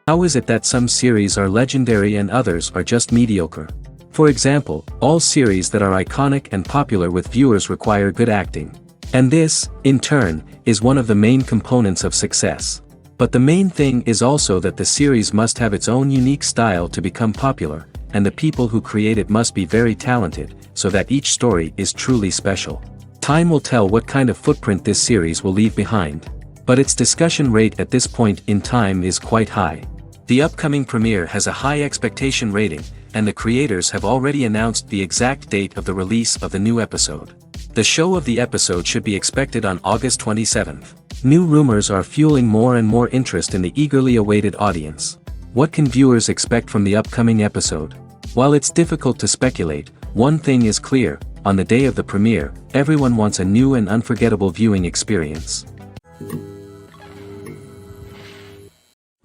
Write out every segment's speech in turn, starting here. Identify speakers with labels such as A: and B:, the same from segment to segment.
A: How is it that some series are legendary and others are just mediocre? For example, all series that are iconic and popular with viewers require good acting. And this, in turn, is one of the main components of success. But the main thing is also that the series must have its own unique style to become popular, and the people who create it must be very talented, so that each story is truly special. Time will tell what kind of footprint this series will leave behind. But its discussion rate at this point in time is quite high. The upcoming premiere has a high expectation rating, and the creators have already announced the exact date of the release of the new episode. The show of the episode should be expected on August 27th. New rumors are fueling more and more interest in the eagerly awaited audience. What can viewers expect from the upcoming episode? While it's difficult to speculate, one thing is clear: on the day of the premiere, everyone wants a new and unforgettable viewing experience.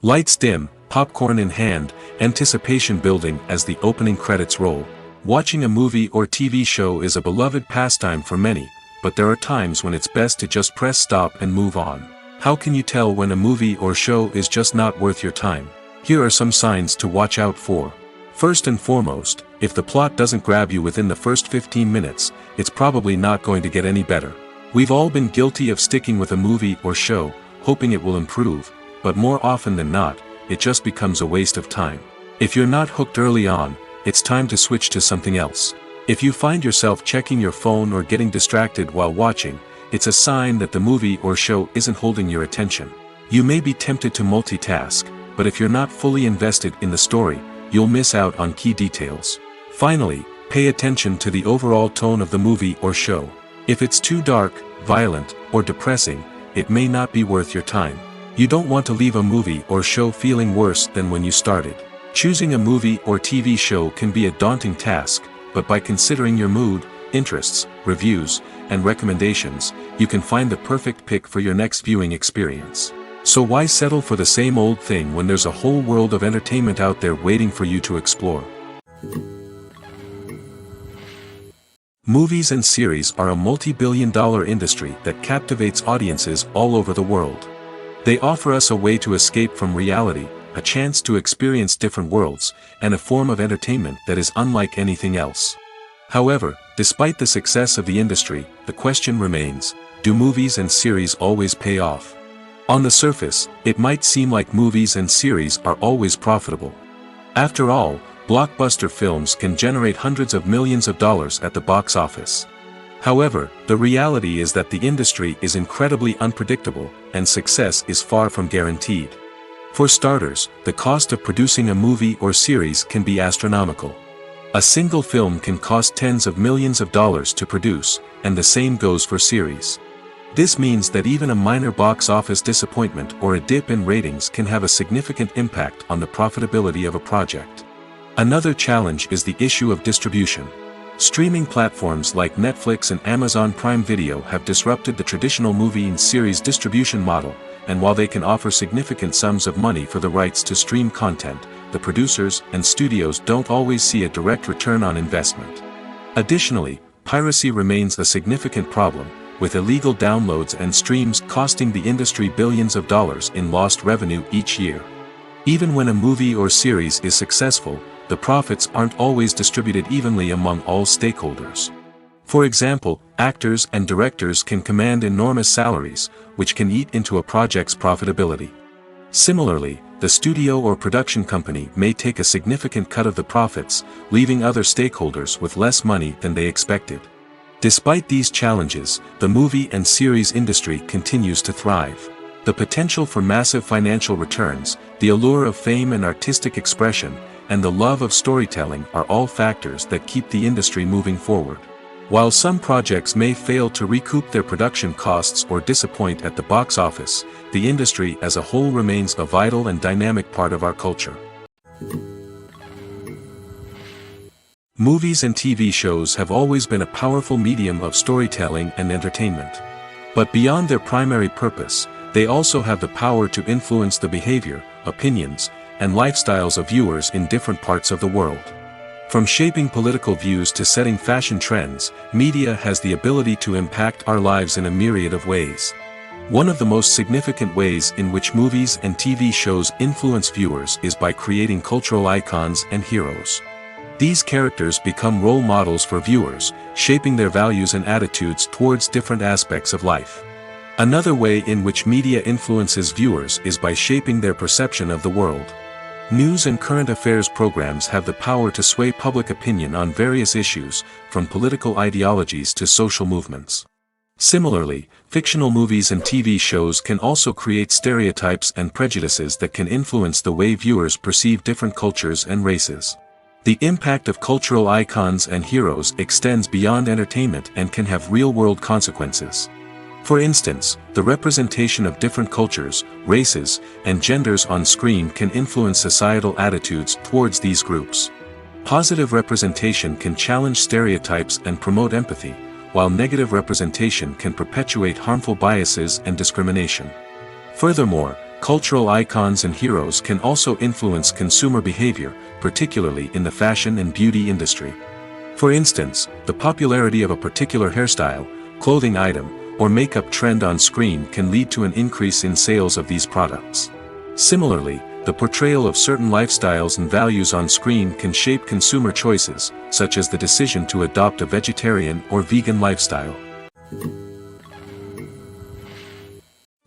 B: Lights dim, popcorn in hand, anticipation building as the opening credits roll. Watching a movie or TV show is a beloved pastime for many, but there are times when it's best to just press stop and move on. How can you tell when a movie or show is just not worth your time? Here are some signs to watch out for. First and foremost, if the plot doesn't grab you within the first 15 minutes, it's probably not going to get any better. We've all been guilty of sticking with a movie or show, hoping it will improve, but more often than not, it just becomes a waste of time. If you're not hooked early on, it's time to switch to something else. If you find yourself checking your phone or getting distracted while watching, it's a sign that the movie or show isn't holding your attention. You may be tempted to multitask, but if you're not fully invested in the story, you'll miss out on key details. Finally, pay attention to the overall tone of the movie or show. If it's too dark, violent, or depressing, it may not be worth your time. You don't want to leave a movie or show feeling worse than when you started. Choosing a movie or TV show can be a daunting task, but by considering your mood, interests, reviews, and recommendations, you can find the perfect pick for your next viewing experience. So why settle for the same old thing when there's a whole world of entertainment out there waiting for you to explore? Movies and series are a multi-billion-dollar industry that captivates audiences all over the world. They offer us a way to escape from reality, a chance to experience different worlds, and a form of entertainment that is unlike anything else. However, despite the success of the industry, the question remains: do movies and series always pay off? On the surface, it might seem like movies and series are always profitable. After all, blockbuster films can generate hundreds of millions of dollars at the box office. However, the reality is that the industry is incredibly unpredictable, and success is far from guaranteed. For starters, the cost of producing a movie or series can be astronomical. A single film can cost tens of millions of dollars to produce, and the same goes for series. This means that even a minor box office disappointment or a dip in ratings can have a significant impact on the profitability of a project. Another challenge is the issue of distribution. Streaming platforms like Netflix and Amazon Prime Video have disrupted the traditional movie and series distribution model, and while they can offer significant sums of money for the rights to stream content, the producers and studios don't always see a direct return on investment. Additionally, piracy remains a significant problem, with illegal downloads and streams costing the industry billions of dollars in lost revenue each year. Even when a movie or series is successful, the profits aren't always distributed evenly among all stakeholders. For example, actors and directors can command enormous salaries, which can eat into a project's profitability. Similarly, the studio or production company may take a significant cut of the profits, leaving other stakeholders with less money than they expected. Despite these challenges, the movie and series industry continues to thrive. The potential for massive financial returns, the allure of fame and artistic expression, and the love of storytelling are all factors that keep the industry moving forward. While some projects may fail to recoup their production costs or disappoint at the box office, the industry as a whole remains a vital and dynamic part of our culture. Movies and TV shows have always been a powerful medium of storytelling and entertainment. But beyond their primary purpose, they also have the power to influence the behavior, opinions, and lifestyles of viewers in different parts of the world. From shaping political views to setting fashion trends, media has the ability to impact our lives in a myriad of ways. One of the most significant ways in which movies and TV shows influence viewers is by creating cultural icons and heroes. These characters become role models for viewers, shaping their values and attitudes towards different aspects of life. Another way in which media influences viewers is by shaping their perception of the world. News and current affairs programs have the power to sway public opinion on various issues, from political ideologies to social movements. Similarly, fictional movies and TV shows can also create stereotypes and prejudices that can influence the way viewers perceive different cultures and races. The impact of cultural icons and heroes extends beyond entertainment and can have real-world consequences. For instance, the representation of different cultures, races, and genders on screen can influence societal attitudes towards these groups. Positive representation can challenge stereotypes and promote empathy, while negative representation can perpetuate harmful biases and discrimination. Furthermore, cultural icons and heroes can also influence consumer behavior, particularly in the fashion and beauty industry. For instance, the popularity of a particular hairstyle, clothing item, or makeup trend on screen can lead to an increase in sales of these products. Similarly, the portrayal of certain lifestyles and values on screen can shape consumer choices, such as the decision to adopt a vegetarian or vegan lifestyle.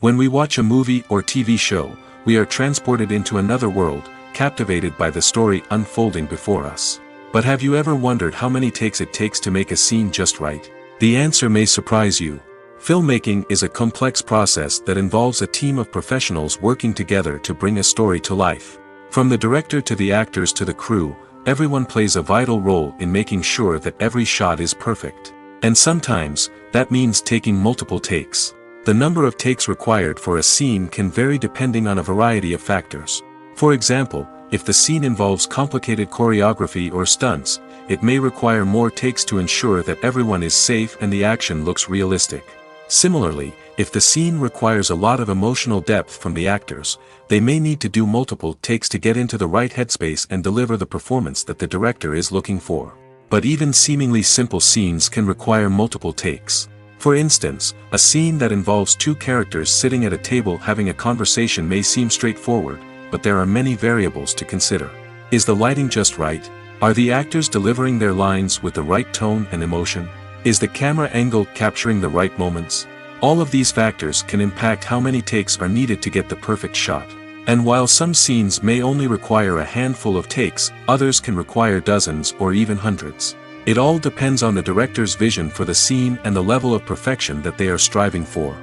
B: When we watch a movie or TV show, we are transported into another world, captivated by the story unfolding before us. But have you ever wondered how many takes it takes to make a scene just right? The answer may surprise you. Filmmaking is a complex process that involves a team of professionals working together to bring a story to life. From the director to the actors to the crew, everyone plays a vital role in making sure that every shot is perfect. And sometimes, that means taking multiple takes. The number of takes required for a scene can vary depending on a variety of factors. For example, if the scene involves complicated choreography or stunts, it may require more takes to ensure that everyone is safe and the action looks realistic. Similarly, if the scene requires a lot of emotional depth from the actors, they may need to do multiple takes to get into the right headspace and deliver the performance that the director is looking for. But even seemingly simple scenes can require multiple takes. For instance, a scene that involves two characters sitting at a table having a conversation may seem straightforward, but there are many variables to consider. Is the lighting just right? Are the actors delivering their lines with the right tone and emotion? Is the camera angle capturing the right moments? All of these factors can impact how many takes are needed to get the perfect shot. And while some scenes may only require a handful of takes, others can require dozens or even hundreds. It all depends on the director's vision for the scene and the level of perfection that they are striving for.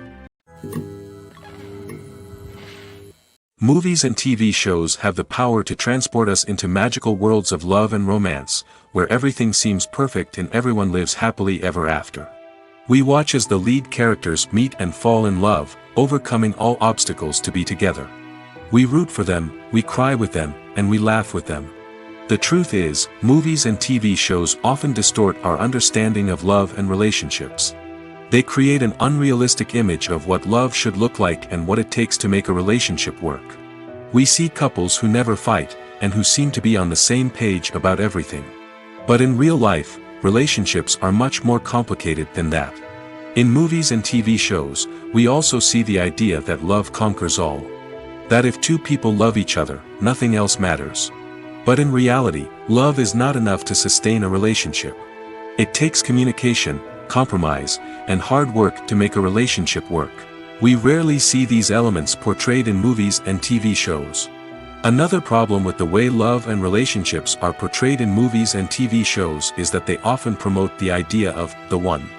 B: Movies and TV shows have the power to transport us into magical worlds of love and romance, where everything seems perfect and everyone lives happily ever after. We watch as the lead characters meet and fall in love, overcoming all obstacles to be together. We root for them, we cry with them, and we laugh with them. The truth is, movies and TV shows often distort our understanding of love and relationships. They create an unrealistic image of what love should look like and what it takes to make a relationship work. We see couples who never fight, and who seem to be on the same page about everything. But in real life, relationships are much more complicated than that. In movies and TV shows, we also see the idea that love conquers all. That if two people love each other, nothing else matters. But in reality, love is not enough to sustain a relationship. It takes communication, compromise, and hard work to make a relationship work. We rarely see these elements portrayed in movies and TV shows. Another problem with the way love and relationships are portrayed in movies and TV shows is that they often promote the idea of the one.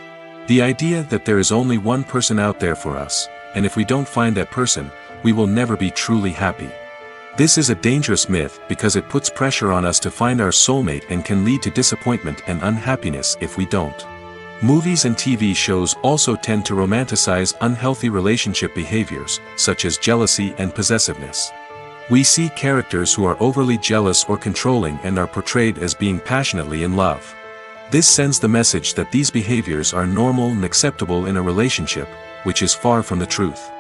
B: The idea that there is only one person out there for us, and if we don't find that person, we will never be truly happy. This is a dangerous myth because it puts pressure on us to find our soulmate and can lead to disappointment and unhappiness if we don't. Movies and TV shows also tend to romanticize unhealthy relationship behaviors, such as jealousy and possessiveness. We see characters who are overly jealous or controlling and are portrayed as being passionately in love. This sends the message that these behaviors are normal and acceptable in a relationship, which is far from the truth.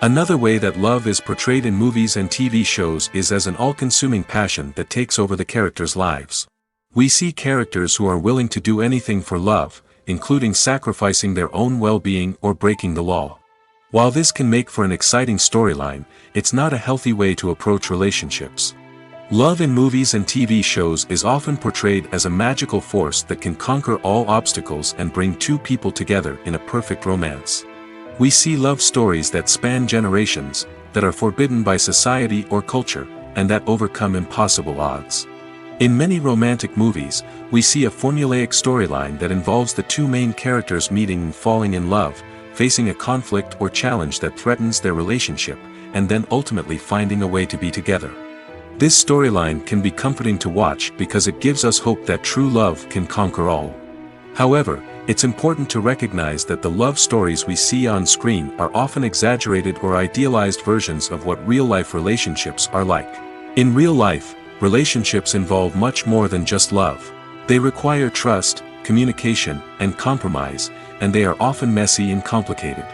B: Another way that love is portrayed in movies and TV shows is as an all-consuming passion that takes over the characters' lives. We see characters who are willing to do anything for love, including sacrificing their own well-being or breaking the law. While this can make for an exciting storyline, it's not a healthy way to approach relationships. Love in movies and TV shows is often portrayed as a magical force that can conquer all obstacles and bring two people together in a perfect romance. We see love stories that span generations, that are forbidden by society or culture, and that overcome impossible odds. In many romantic movies, we see a formulaic storyline that involves the two main characters meeting and falling in love, facing a conflict or challenge that threatens their relationship, and then ultimately finding a way to be together. This storyline can be comforting to watch because it gives us hope that true love can conquer all. However, it's important to recognize that the love stories we see on screen are often exaggerated or idealized versions of what real-life relationships are like. In real life, relationships involve much more than just love. They require trust, communication, and compromise, and they are often messy and complicated.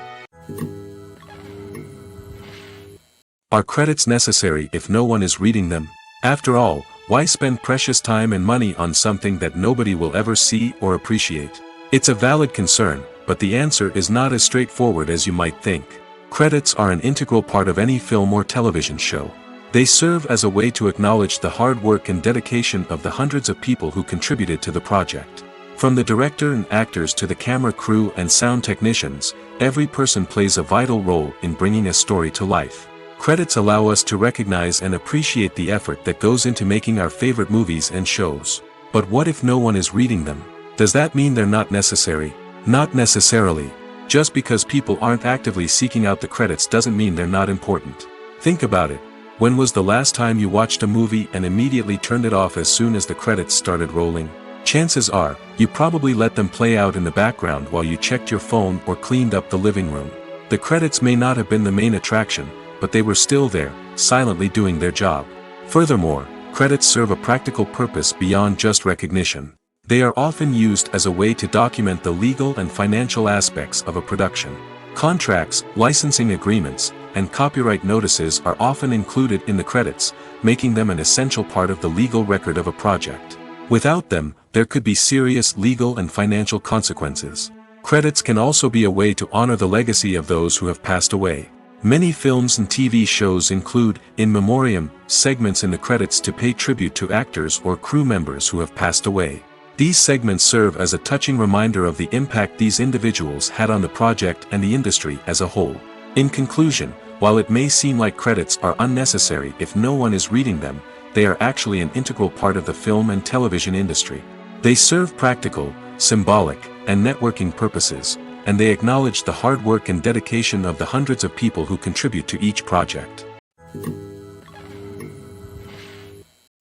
B: Are credits necessary if no one is reading them? After all, why spend precious time and money on something that nobody will ever see or appreciate? It's a valid concern, but the answer is not as straightforward as you might think. Credits are an integral part of any film or television show. They serve as a way to acknowledge the hard work and dedication of the hundreds of people who contributed to the project. From the director and actors to the camera crew and sound technicians, every person plays a vital role in bringing a story to life. Credits allow us to recognize and appreciate the effort that goes into making our favorite movies and shows. But what if no one is reading them? Does that mean they're not necessary? Not necessarily. Just because people aren't actively seeking out the credits doesn't mean they're not important. Think about it. When was the last time you watched a movie and immediately turned it off as soon as the credits started rolling? Chances are, you probably let them play out in the background while you checked your phone or cleaned up the living room. The credits may not have been the main attraction, but they were still there, silently doing their job. Furthermore, credits serve a practical purpose beyond just recognition. They are often used as a way to document the legal and financial aspects of a production. Contracts, licensing agreements, and copyright notices are often included in the credits, making them an essential part of the legal record of a project. Without them, there could be serious legal and financial consequences. Credits can also be a way to honor the legacy of those who have passed away. Many films and TV shows include, in memoriam, segments in the credits to pay tribute to actors or crew members who have passed away. These segments serve as a touching reminder of the impact these individuals had on the project and the industry as a whole. In conclusion, while it may seem like credits are unnecessary if no one is reading them, they are actually an integral part of the film and television industry. They serve practical, symbolic, and networking purposes, and they acknowledge the hard work and dedication of the hundreds of people who contribute to each project.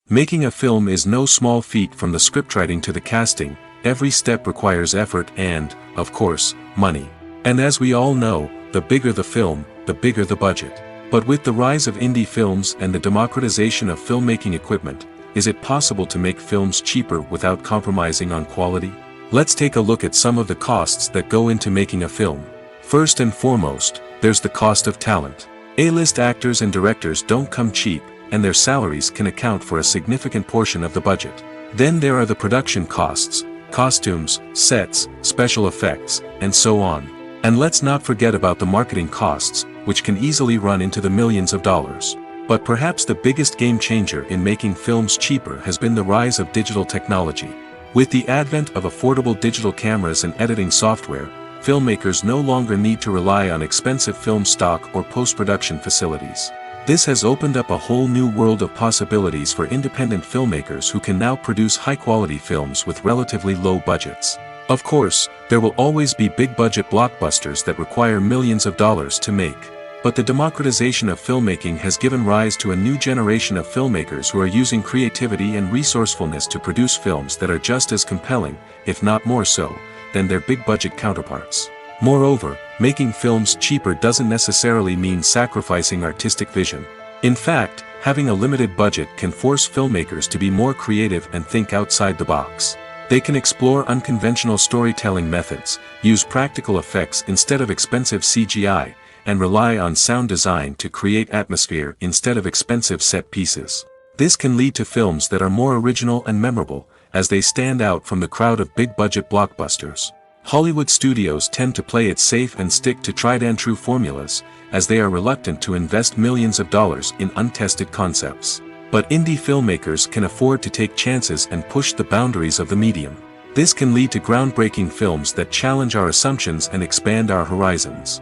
B: Making a film is no small feat. From the scriptwriting to the casting, every step requires effort and, of course, money. And as we all know, the bigger the film, the bigger the budget. But with the rise of indie films and the democratization of filmmaking equipment, is it possible to make films cheaper without compromising on quality? Let's take a look at some of the costs that go into making a film. First and foremost, there's the cost of talent. A-list actors and directors don't come cheap, and their salaries can account for a significant portion of the budget. Then there are the production costs, costumes, sets, special effects, and so on. And let's not forget about the marketing costs, which can easily run into the millions of dollars. But perhaps the biggest game changer in making films cheaper has been the rise of digital technology. With the advent of affordable digital cameras and editing software, filmmakers no longer need to rely on expensive film stock or post-production facilities. This has opened up a whole new world of possibilities for independent filmmakers who can now produce high-quality films with relatively low budgets. Of course, there will always be big-budget blockbusters that require millions of dollars to make. But the democratization of filmmaking has given rise to a new generation of filmmakers who are using creativity and resourcefulness to produce films that are just as compelling, if not more so, than their big-budget counterparts. Moreover, making films cheaper doesn't necessarily mean sacrificing artistic vision. In fact, having a limited budget can force filmmakers to be more creative and think outside the box. They can explore unconventional storytelling methods, use practical effects instead of expensive CGI, and rely on sound design to create atmosphere instead of expensive set pieces. This can lead to films that are more original and memorable, as they stand out from the crowd of big-budget blockbusters. Hollywood studios tend to play it safe and stick to tried-and-true formulas, as they are reluctant to invest millions of dollars in untested concepts. But indie filmmakers can afford to take chances and push the boundaries of the medium. This can lead to groundbreaking films that challenge our assumptions and expand our horizons.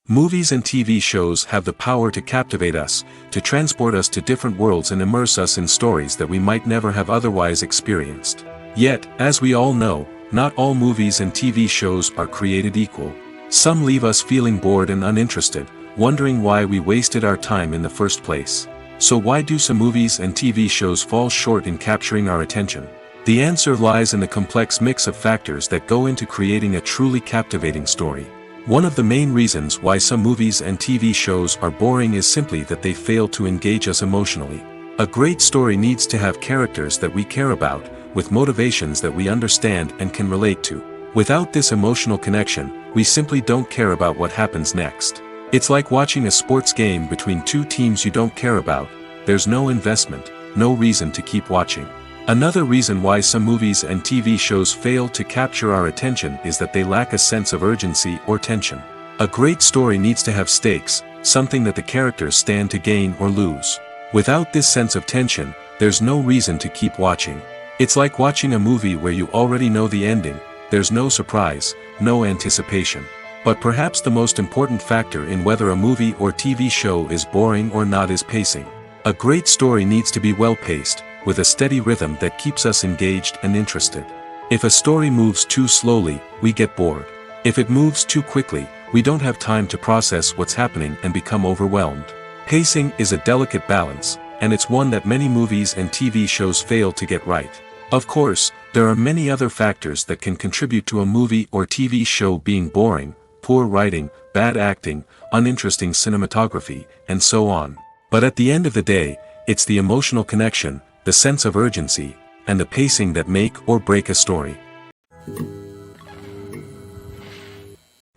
B: Movies and TV shows have the power to captivate us, to transport us to different worlds and immerse us in stories that we might never have otherwise experienced. Yet, as we all know, not all movies and TV shows are created equal. Some leave us feeling bored and uninterested, wondering why we wasted our time in the first place. So why do some movies and TV shows fall short in capturing our attention? The answer lies in the complex mix of factors that go into creating a truly captivating story. One of the main reasons why some movies and TV shows are boring is simply that they fail to engage us emotionally. A great story needs to have characters that we care about, with motivations that we understand and can relate to. Without this emotional connection, we simply don't care about what happens next. It's like watching a sports game between two teams you don't care about. There's no investment, no reason to keep watching. Another reason why some movies and TV shows fail to capture our attention is that they lack a sense of urgency or tension. A great story needs to have stakes, something that the characters stand to gain or lose. Without this sense of tension, there's no reason to keep watching. It's like watching a movie where you already know the ending. There's no surprise, no anticipation. But perhaps the most important factor in whether a movie or TV show is boring or not is pacing. A great story needs to be well-paced, with a steady rhythm that keeps us engaged and interested. If a story moves too slowly, we get bored. If it moves too quickly, we don't have time to process what's happening and become overwhelmed. Pacing is a delicate balance, and it's one that many movies and TV shows fail to get right. Of course, there are many other factors that can contribute to a movie or TV show being boring: poor writing, bad acting, uninteresting cinematography, and so on. But at the end of the day, it's the emotional connection, the sense of urgency, and the pacing that make or break a story.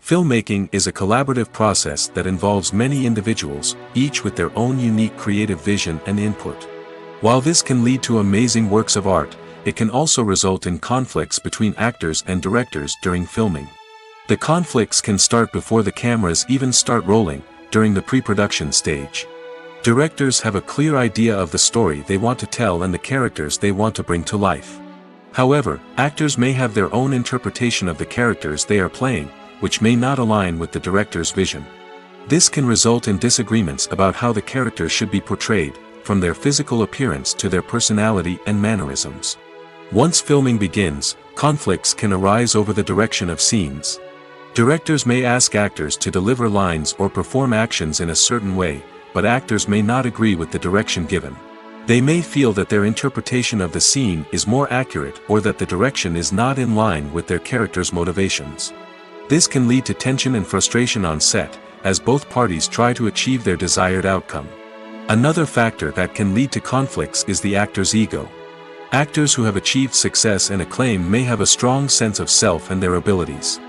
B: Filmmaking is a collaborative process that involves many individuals, each with their own unique creative vision and input. While this can lead to amazing works of art, it can also result in conflicts between actors and directors during filming. The conflicts can start before the cameras even start rolling, during the pre-production stage. Directors have a clear idea of the story they want to tell and the characters they want to bring to life. However, actors may have their own interpretation of the characters they are playing, which may not align with the director's vision. This can result in disagreements about how the characters should be portrayed, from their physical appearance to their personality and mannerisms. Once filming begins, conflicts can arise over the direction of scenes. Directors may ask actors to deliver lines or perform actions in a certain way, but actors may not agree with the direction given. They may feel that their interpretation of the scene is more accurate or that the direction is not in line with their character's motivations. This can lead to tension and frustration on set, as both parties try to achieve their desired outcome. Another factor that can lead to conflicts is the actor's ego. Actors who have achieved success and acclaim may have a strong sense of self and their abilities.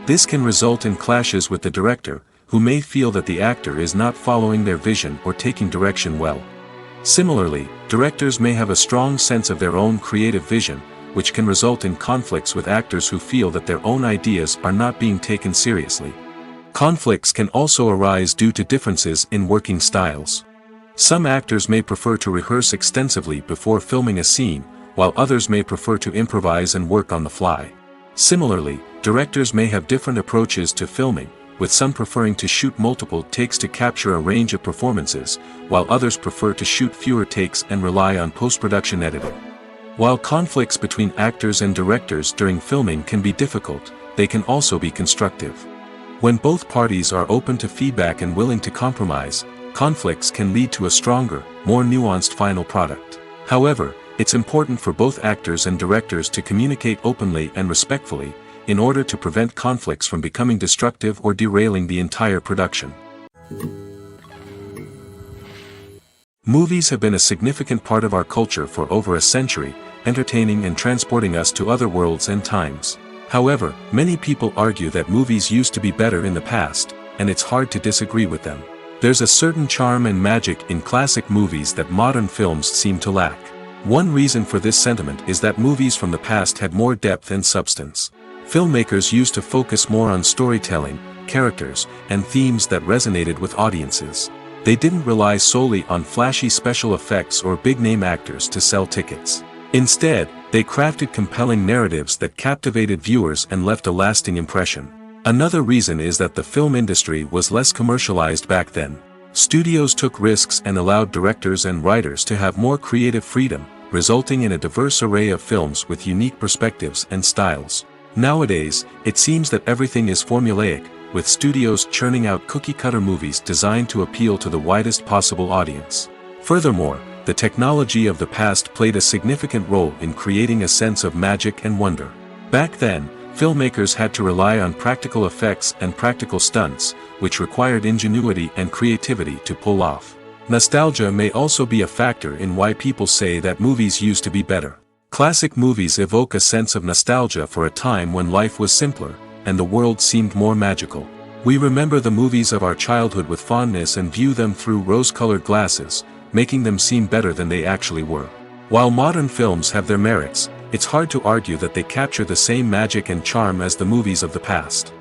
B: This can result in clashes with the director, who may feel that the actor is not following their vision or taking direction well. Similarly, directors may have a strong sense of their own creative vision, which can result in conflicts with actors who feel that their own ideas are not being taken seriously. Conflicts can also arise due to differences in working styles. Some actors may prefer to rehearse extensively before filming a scene, while others may prefer to improvise and work on the fly. Similarly, directors may have different approaches to filming, with some preferring to shoot multiple takes to capture a range of performances, while others prefer to shoot fewer takes and rely on post-production editing. While conflicts between actors and directors during filming can be difficult, they can also be constructive. When both parties are open to feedback and willing to compromise, conflicts can lead to a stronger, more nuanced final product. However, it's important for both actors and directors to communicate openly and respectfully, in order to prevent conflicts from becoming destructive or derailing the entire production. Movies have been a significant part of our culture for over a century, entertaining and transporting us to other worlds and times. However, many people argue that movies used to be better in the past, and it's hard to disagree with them. There's a certain charm and magic in classic movies that modern films seem to lack. One reason for this sentiment is that movies from the past had more depth and substance. Filmmakers used to focus more on storytelling, characters, and themes that resonated with audiences. They didn't rely solely on flashy special effects or big-name actors to sell tickets. Instead, they crafted compelling narratives that captivated viewers and left a lasting impression. Another reason is that the film industry was less commercialized back then. Studios took risks and allowed directors and writers to have more creative freedom, resulting in a diverse array of films with unique perspectives and styles. Nowadays, it seems that everything is formulaic, with studios churning out cookie-cutter movies designed to appeal to the widest possible audience. Furthermore, the technology of the past played a significant role in creating a sense of magic and wonder. Back then, filmmakers had to rely on practical effects and practical stunts, which required ingenuity and creativity to pull off. Nostalgia may also be a factor in why people say that movies used to be better. Classic movies evoke a sense of nostalgia for a time when life was simpler, and the world seemed more magical. We remember the movies of our childhood with fondness and view them through rose-colored glasses, making them seem better than they actually were. While modern films have their merits, it's hard to argue that they capture the same magic and charm as the movies of the past.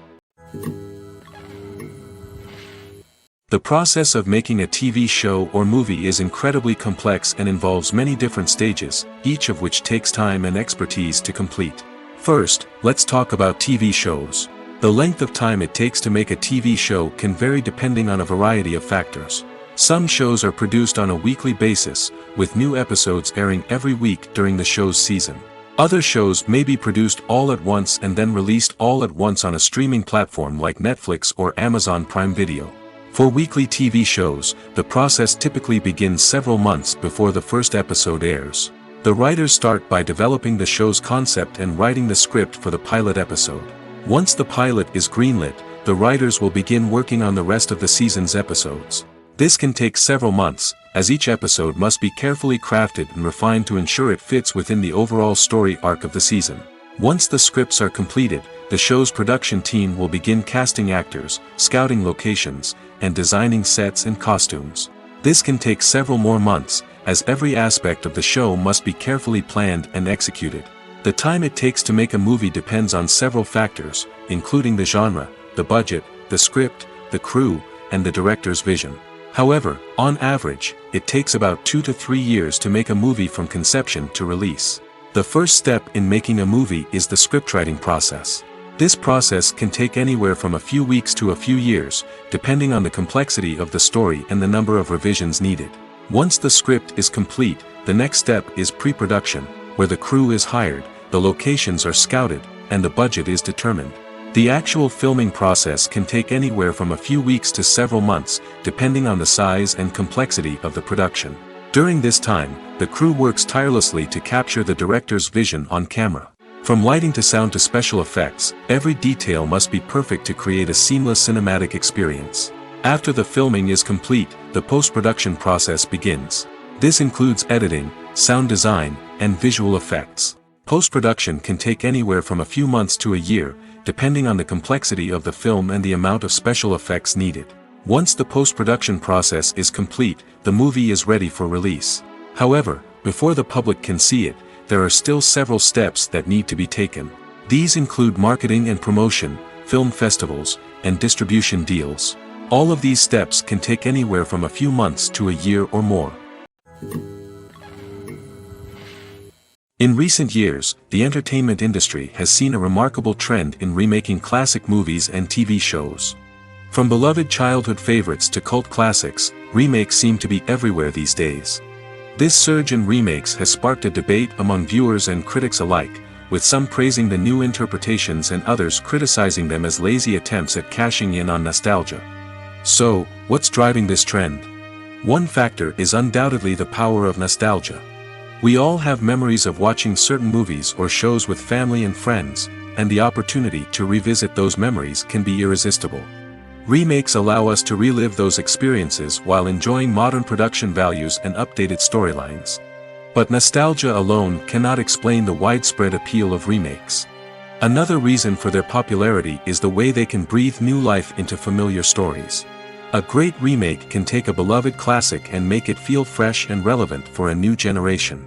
B: The process of making a TV show or movie is incredibly complex and involves many different stages, each of which takes time and expertise to complete. First, let's talk about TV shows. The length of time it takes to make a TV show can vary depending on a variety of factors. Some shows are produced on a weekly basis, with new episodes airing every week during the show's season. Other shows may be produced all at once and then released all at once on a streaming platform like Netflix or Amazon Prime Video. For weekly TV shows, the process typically begins several months before the first episode airs. The writers start by developing the show's concept and writing the script for the pilot episode. Once the pilot is greenlit, the writers will begin working on the rest of the season's episodes. This can take several months, as each episode must be carefully crafted and refined to ensure it fits within the overall story arc of the season. Once the scripts are completed, the show's production team will begin casting actors, scouting locations, and designing sets and costumes. This can take several more months, as every aspect of the show must be carefully planned and executed. The time it takes to make a movie depends on several factors, including the genre, the budget, the script, the crew, and the director's vision. However, on average, it takes about 2 to 3 years to make a movie from conception to release. The first step in making a movie is the scriptwriting process. This process can take anywhere from a few weeks to a few years, depending on the complexity of the story and the number of revisions needed. Once the script is complete, the next step is pre-production, where the crew is hired, the locations are scouted, and the budget is determined. The actual filming process can take anywhere from a few weeks to several months, depending on the size and complexity of the production. During this time, the crew works tirelessly to capture the director's vision on camera. From lighting to sound to special effects, every detail must be perfect to create a seamless cinematic experience. After the filming is complete, the post-production process begins. This includes editing, sound design, and visual effects. Post-production can take anywhere from a few months to a year, depending on the complexity of the film and the amount of special effects needed. Once the post-production process is complete, the movie is ready for release. However, before the public can see it, there are still several steps that need to be taken. These include marketing and promotion, film festivals, and distribution deals. All of these steps can take anywhere from a few months to a year or more. In recent years, the entertainment industry has seen a remarkable trend in remaking classic movies and TV shows. From beloved childhood favorites to cult classics, remakes seem to be everywhere these days. This surge in remakes has sparked a debate among viewers and critics alike, with some praising the new interpretations and others criticizing them as lazy attempts at cashing in on nostalgia. So, what's driving this trend? One factor is undoubtedly the power of nostalgia. We all have memories of watching certain movies or shows with family and friends, and the opportunity to revisit those memories can be irresistible. Remakes allow us to relive those experiences while enjoying modern production values and updated storylines. But nostalgia alone cannot explain the widespread appeal of remakes. Another reason for their popularity is the way they can breathe new life into familiar stories. A great remake can take a beloved classic and make it feel fresh and relevant for a new generation.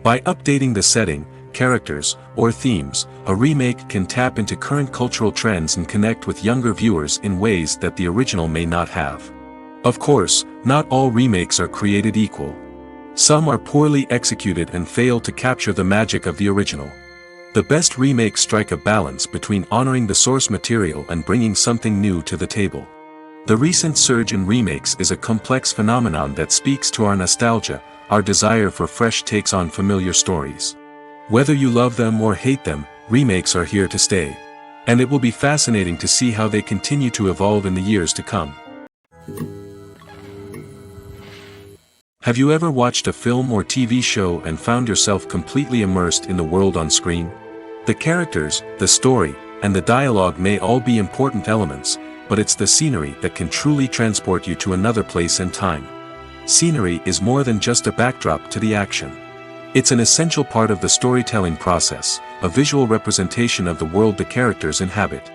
B: By updating the setting, characters, or themes, a remake can tap into current cultural trends and connect with younger viewers in ways that the original may not have. Of course, not all remakes are created equal. Some are poorly executed and fail to capture the magic of the original. The best remakes strike a balance between honoring the source material and bringing something new to the table. The recent surge in remakes is a complex phenomenon that speaks to our nostalgia, our desire for fresh takes on familiar stories. Whether you love them or hate them, remakes are here to stay. And it will be fascinating to see how they continue to evolve in the years to come. Have you ever watched a film or TV show and found yourself completely immersed in the world on screen? The characters, the story, and the dialogue may all be important elements, but it's the scenery that can truly transport you to another place and time. Scenery is more than just a backdrop to the action. It's an essential part of the storytelling process, a visual representation of the world the characters inhabit.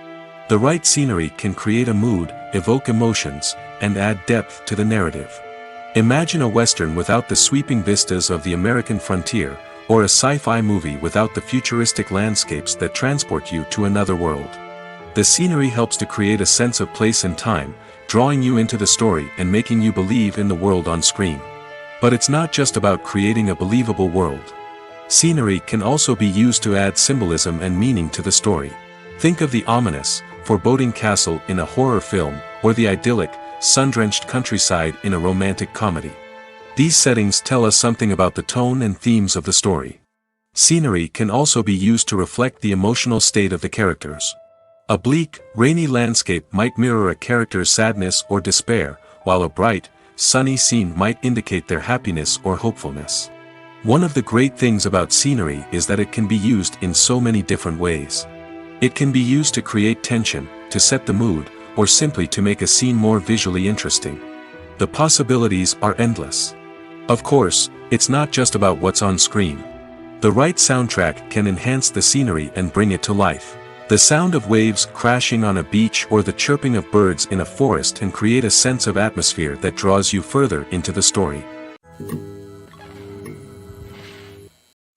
B: The right scenery can create a mood, evoke emotions, and add depth to the narrative. Imagine a Western without the sweeping vistas of the American frontier, or a sci-fi movie without the futuristic landscapes that transport you to another world. The scenery helps to create a sense of place and time, drawing you into the story and making you believe in the world on screen. But it's not just about creating a believable world. Scenery can also be used to add symbolism and meaning to the story. Think of the ominous, foreboding castle in a horror film, or the idyllic, sun-drenched countryside in a romantic comedy. These settings tell us something about the tone and themes of the story. Scenery can also be used to reflect the emotional state of the characters. A bleak, rainy landscape might mirror a character's sadness or despair, while a bright, sunny scene might indicate their happiness or hopefulness. One of the great things about scenery is that it can be used in so many different ways. It can be used to create tension, to set the mood, or simply to make a scene more visually interesting. The possibilities are endless. Of course, it's not just about what's on screen. The right soundtrack can enhance the scenery and bring it to life. The sound of waves crashing on a beach or the chirping of birds in a forest can create a sense of atmosphere that draws you further into the story.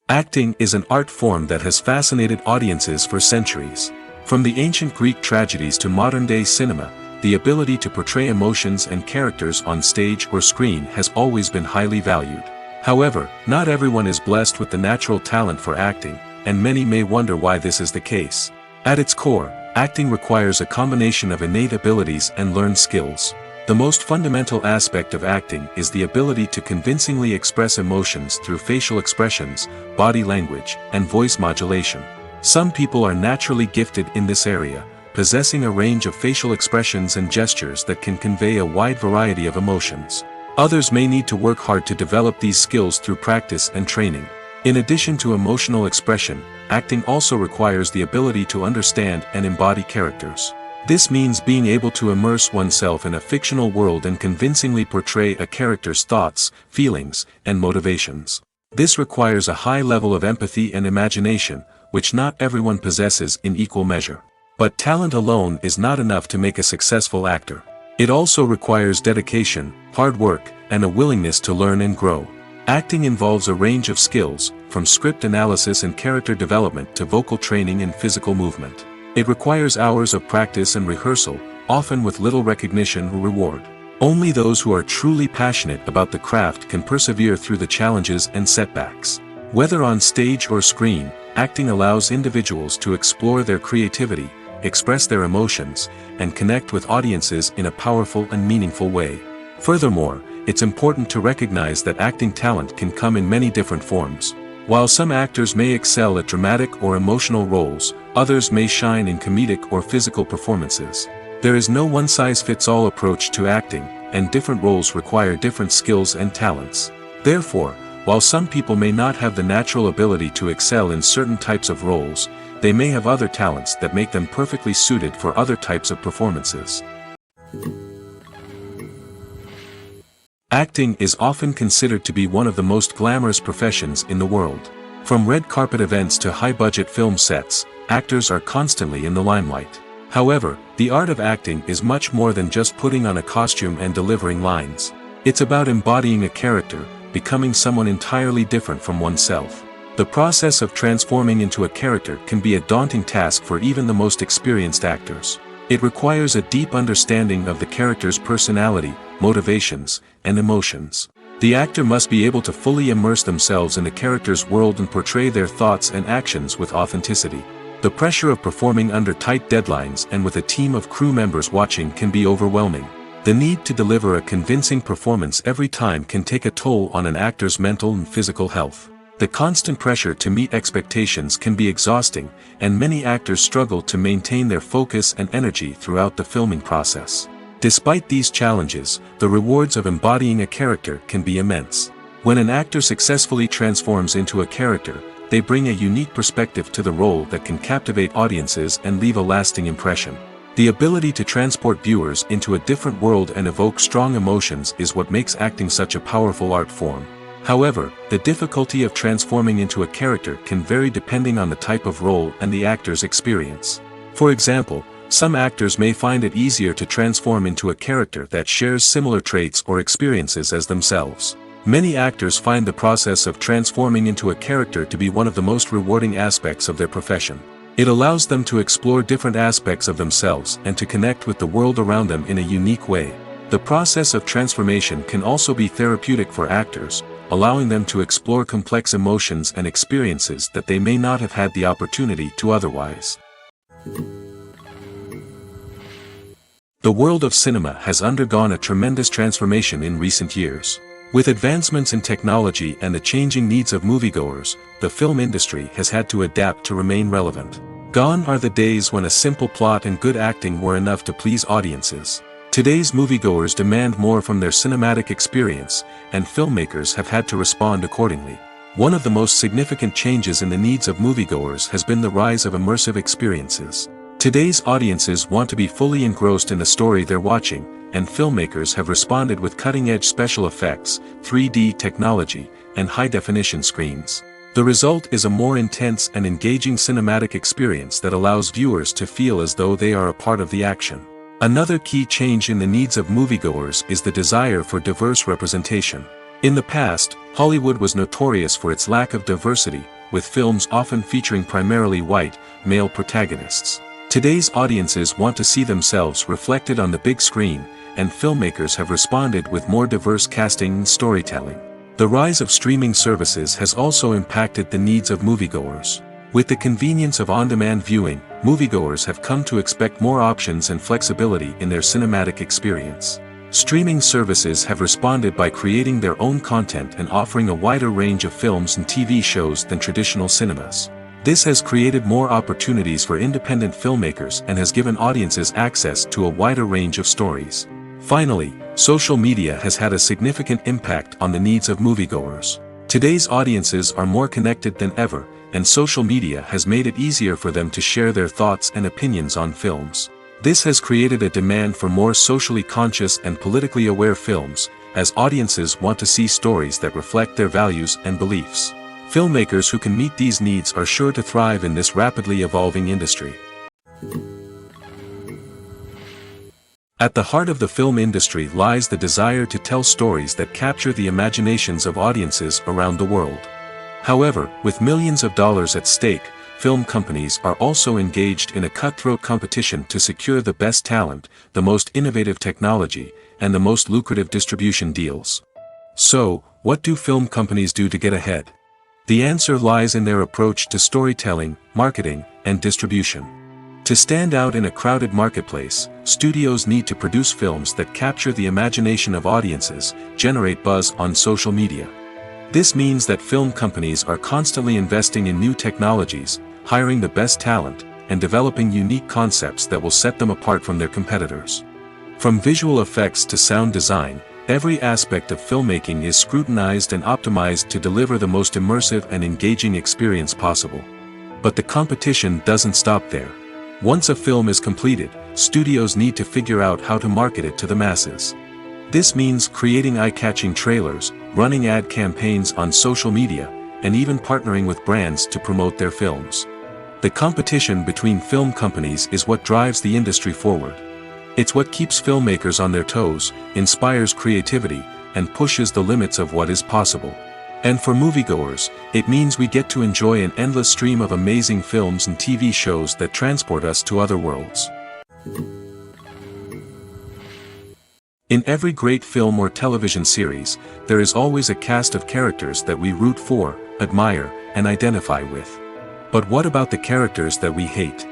B: Acting is an art form that has fascinated audiences for centuries. From the ancient Greek tragedies to modern-day cinema, the ability to portray emotions and characters on stage or screen has always been highly valued. However, not everyone is blessed with the natural talent for acting, and many may wonder why this is the case. At its core, acting requires a combination of innate abilities and learned skills. The most fundamental aspect of acting is the ability to convincingly express emotions through facial expressions, body language, and voice modulation. Some people are naturally gifted in this area, possessing a range of facial expressions and gestures that can convey a wide variety of emotions. Others may need to work hard to develop these skills through practice and training. In addition to emotional expression, acting also requires the ability to understand and embody characters. This means being able to immerse oneself in a fictional world and convincingly portray a character's thoughts, feelings, and motivations. This requires a high level of empathy and imagination, which not everyone possesses in equal measure. But talent alone is not enough to make a successful actor. It also requires dedication, hard work, and a willingness to learn and grow. Acting involves a range of skills, from script analysis and character development to vocal training and physical movement. It requires hours of practice and rehearsal, often with little recognition or reward. Only those who are truly passionate about the craft can persevere through the challenges and setbacks. Whether on stage or screen, acting allows individuals to explore their creativity, express their emotions, and connect with audiences in a powerful and meaningful way. Furthermore, it's important to recognize that acting talent can come in many different forms. While some actors may excel at dramatic or emotional roles, others may shine in comedic or physical performances. There is no one-size-fits-all approach to acting, and different roles require different skills and talents. Therefore, while some people may not have the natural ability to excel in certain types of roles, they may have other talents that make them perfectly suited for other types of performances. Acting is often considered to be one of the most glamorous professions in the world. From red carpet events to high-budget film sets, actors are constantly in the limelight. However, the art of acting is much more than just putting on a costume and delivering lines. It's about embodying a character, becoming someone entirely different from oneself. The process of transforming into a character can be a daunting task for even the most experienced actors. It requires a deep understanding of the character's personality, motivations, and emotions. The actor must be able to fully immerse themselves in the character's world and portray their thoughts and actions with authenticity. The pressure of performing under tight deadlines and with a team of crew members watching can be overwhelming. The need to deliver a convincing performance every time can take a toll on an actor's mental and physical health. The constant pressure to meet expectations can be exhausting, and many actors struggle to maintain their focus and energy throughout the filming process. Despite these challenges, the rewards of embodying a character can be immense. When an actor successfully transforms into a character, they bring a unique perspective to the role that can captivate audiences and leave a lasting impression. The ability to transport viewers into a different world and evoke strong emotions is what makes acting such a powerful art form. However, the difficulty of transforming into a character can vary depending on the type of role and the actor's experience. For example, some actors may find it easier to transform into a character that shares similar traits or experiences as themselves. Many actors find the process of transforming into a character to be one of the most rewarding aspects of their profession. It allows them to explore different aspects of themselves and to connect with the world around them in a unique way. The process of transformation can also be therapeutic for actors, allowing them to explore complex emotions and experiences that they may not have had the opportunity to otherwise. The world of cinema has undergone a tremendous transformation in recent years. With advancements in technology and the changing needs of moviegoers, the film industry has had to adapt to remain relevant. Gone are the days when a simple plot and good acting were enough to please audiences. Today's moviegoers demand more from their cinematic experience, and filmmakers have had to respond accordingly. One of the most significant changes in the needs of moviegoers has been the rise of immersive experiences. Today's audiences want to be fully engrossed in the story they're watching, and filmmakers have responded with cutting-edge special effects, 3D technology, and high-definition screens. The result is a more intense and engaging cinematic experience that allows viewers to feel as though they are a part of the action. Another key change in the needs of moviegoers is the desire for diverse representation. In the past, Hollywood was notorious for its lack of diversity, with films often featuring primarily white, male protagonists. Today's audiences want to see themselves reflected on the big screen, and filmmakers have responded with more diverse casting and storytelling. The rise of streaming services has also impacted the needs of moviegoers. With the convenience of on-demand viewing, moviegoers have come to expect more options and flexibility in their cinematic experience. Streaming services have responded by creating their own content and offering a wider range of films and TV shows than traditional cinemas. This has created more opportunities for independent filmmakers and has given audiences access to a wider range of stories. Finally, social media has had a significant impact on the needs of moviegoers. Today's audiences are more connected than ever, and social media has made it easier for them to share their thoughts and opinions on films. This has created a demand for more socially conscious and politically aware films, as audiences want to see stories that reflect their values and beliefs. Filmmakers who can meet these needs are sure to thrive in this rapidly evolving industry. At the heart of the film industry lies the desire to tell stories that capture the imaginations of audiences around the world. However, with millions of dollars at stake, film companies are also engaged in a cutthroat competition to secure the best talent, the most innovative technology, and the most lucrative distribution deals. So, what do film companies do to get ahead? The answer lies in their approach to storytelling, marketing, and distribution. To stand out in a crowded marketplace, studios need to produce films that capture the imagination of audiences, generate buzz on social media. This means that film companies are constantly investing in new technologies, hiring the best talent, and developing unique concepts that will set them apart from their competitors. From visual effects to sound design, every aspect of filmmaking is scrutinized and optimized to deliver the most immersive and engaging experience possible. But the competition doesn't stop there. Once a film is completed, studios need to figure out how to market it to the masses. This means creating eye-catching trailers, running ad campaigns on social media, and even partnering with brands to promote their films. The competition between film companies is what drives the industry forward. It's what keeps filmmakers on their toes, inspires creativity, and pushes the limits of what is possible. And for moviegoers, it means we get to enjoy an endless stream of amazing films and TV shows that transport us to other worlds. In every great film or television series, there is always a cast of characters that we root for, admire, and identify with. But what about the characters that we hate?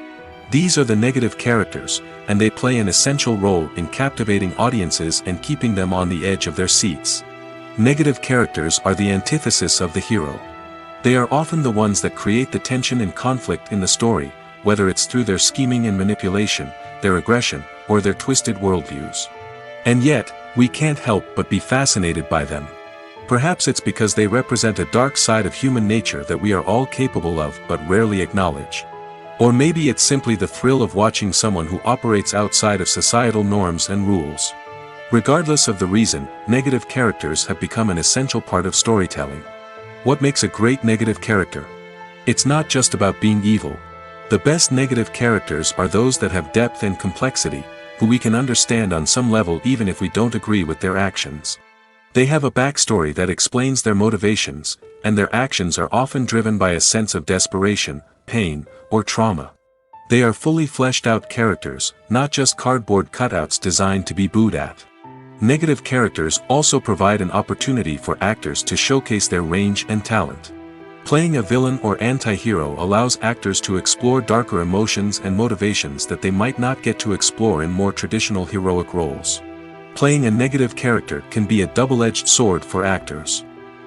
B: These are the negative characters, and they play an essential role in captivating audiences and keeping them on the edge of their seats. Negative characters are the antithesis of the hero. They are often the ones that create the tension and conflict in the story, whether it's through their scheming and manipulation, their aggression, or their twisted worldviews. And yet, we can't help but be fascinated by them. Perhaps it's because they represent a dark side of human nature that we are all capable of but rarely acknowledge. Or maybe it's simply the thrill of watching someone who operates outside of societal norms and rules. Regardless of the reason, negative characters have become an essential part of storytelling. What makes a great negative character? It's not just about being evil. The best negative characters are those that have depth and complexity, who we can understand on some level even if we don't agree with their actions. They have a backstory that explains their motivations, and their actions are often driven by a sense of desperation, pain, or trauma. They are fully fleshed out characters, not just cardboard cutouts designed to be booed at. Negative characters also provide an opportunity for actors to showcase their range and talent. Playing a villain or anti-hero allows actors to explore darker emotions and motivations that they might not get to explore in more traditional heroic roles. Playing a negative character can be a double-edged sword for actors.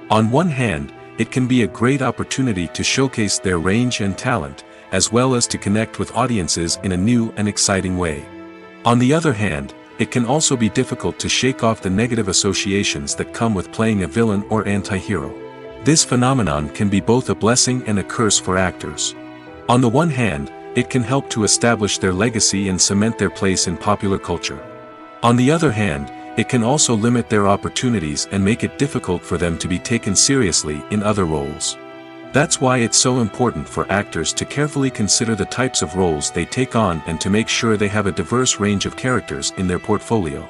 B: On one hand, it can be a great opportunity to showcase their range and talent, as well as to connect with audiences in a new and exciting way. On the other hand, it can also be difficult to shake off the negative associations that come with playing a villain or anti-hero. This phenomenon can be both a blessing and a curse for actors. On the one hand, it can help to establish their legacy and cement their place in popular culture. On the other hand, it can also limit their opportunities and make it difficult for them to be taken seriously in other roles. That's why it's so important for actors to carefully consider the types of roles they take on and to make sure they have a diverse range of characters in their portfolio.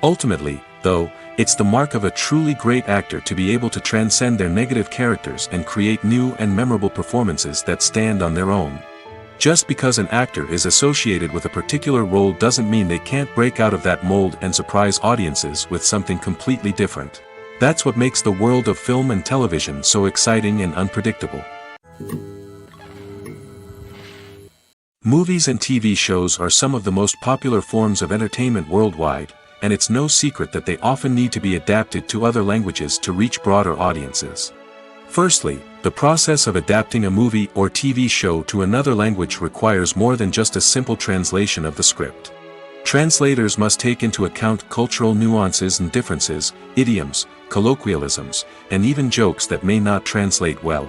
B: Ultimately, though, it's the mark of a truly great actor to be able to transcend their negative characters and create new and memorable performances that stand on their own. Just because an actor is associated with a particular role doesn't mean they can't break out of that mold and surprise audiences with something completely different. That's what makes the world of film and television so exciting and unpredictable. Movies and TV shows are some of the most popular forms of entertainment worldwide, and it's no secret that they often need to be adapted to other languages to reach broader audiences. Firstly, the process of adapting a movie or TV show to another language requires more than just a simple translation of the script. Translators must take into account cultural nuances and differences, idioms, colloquialisms, and even jokes that may not translate well.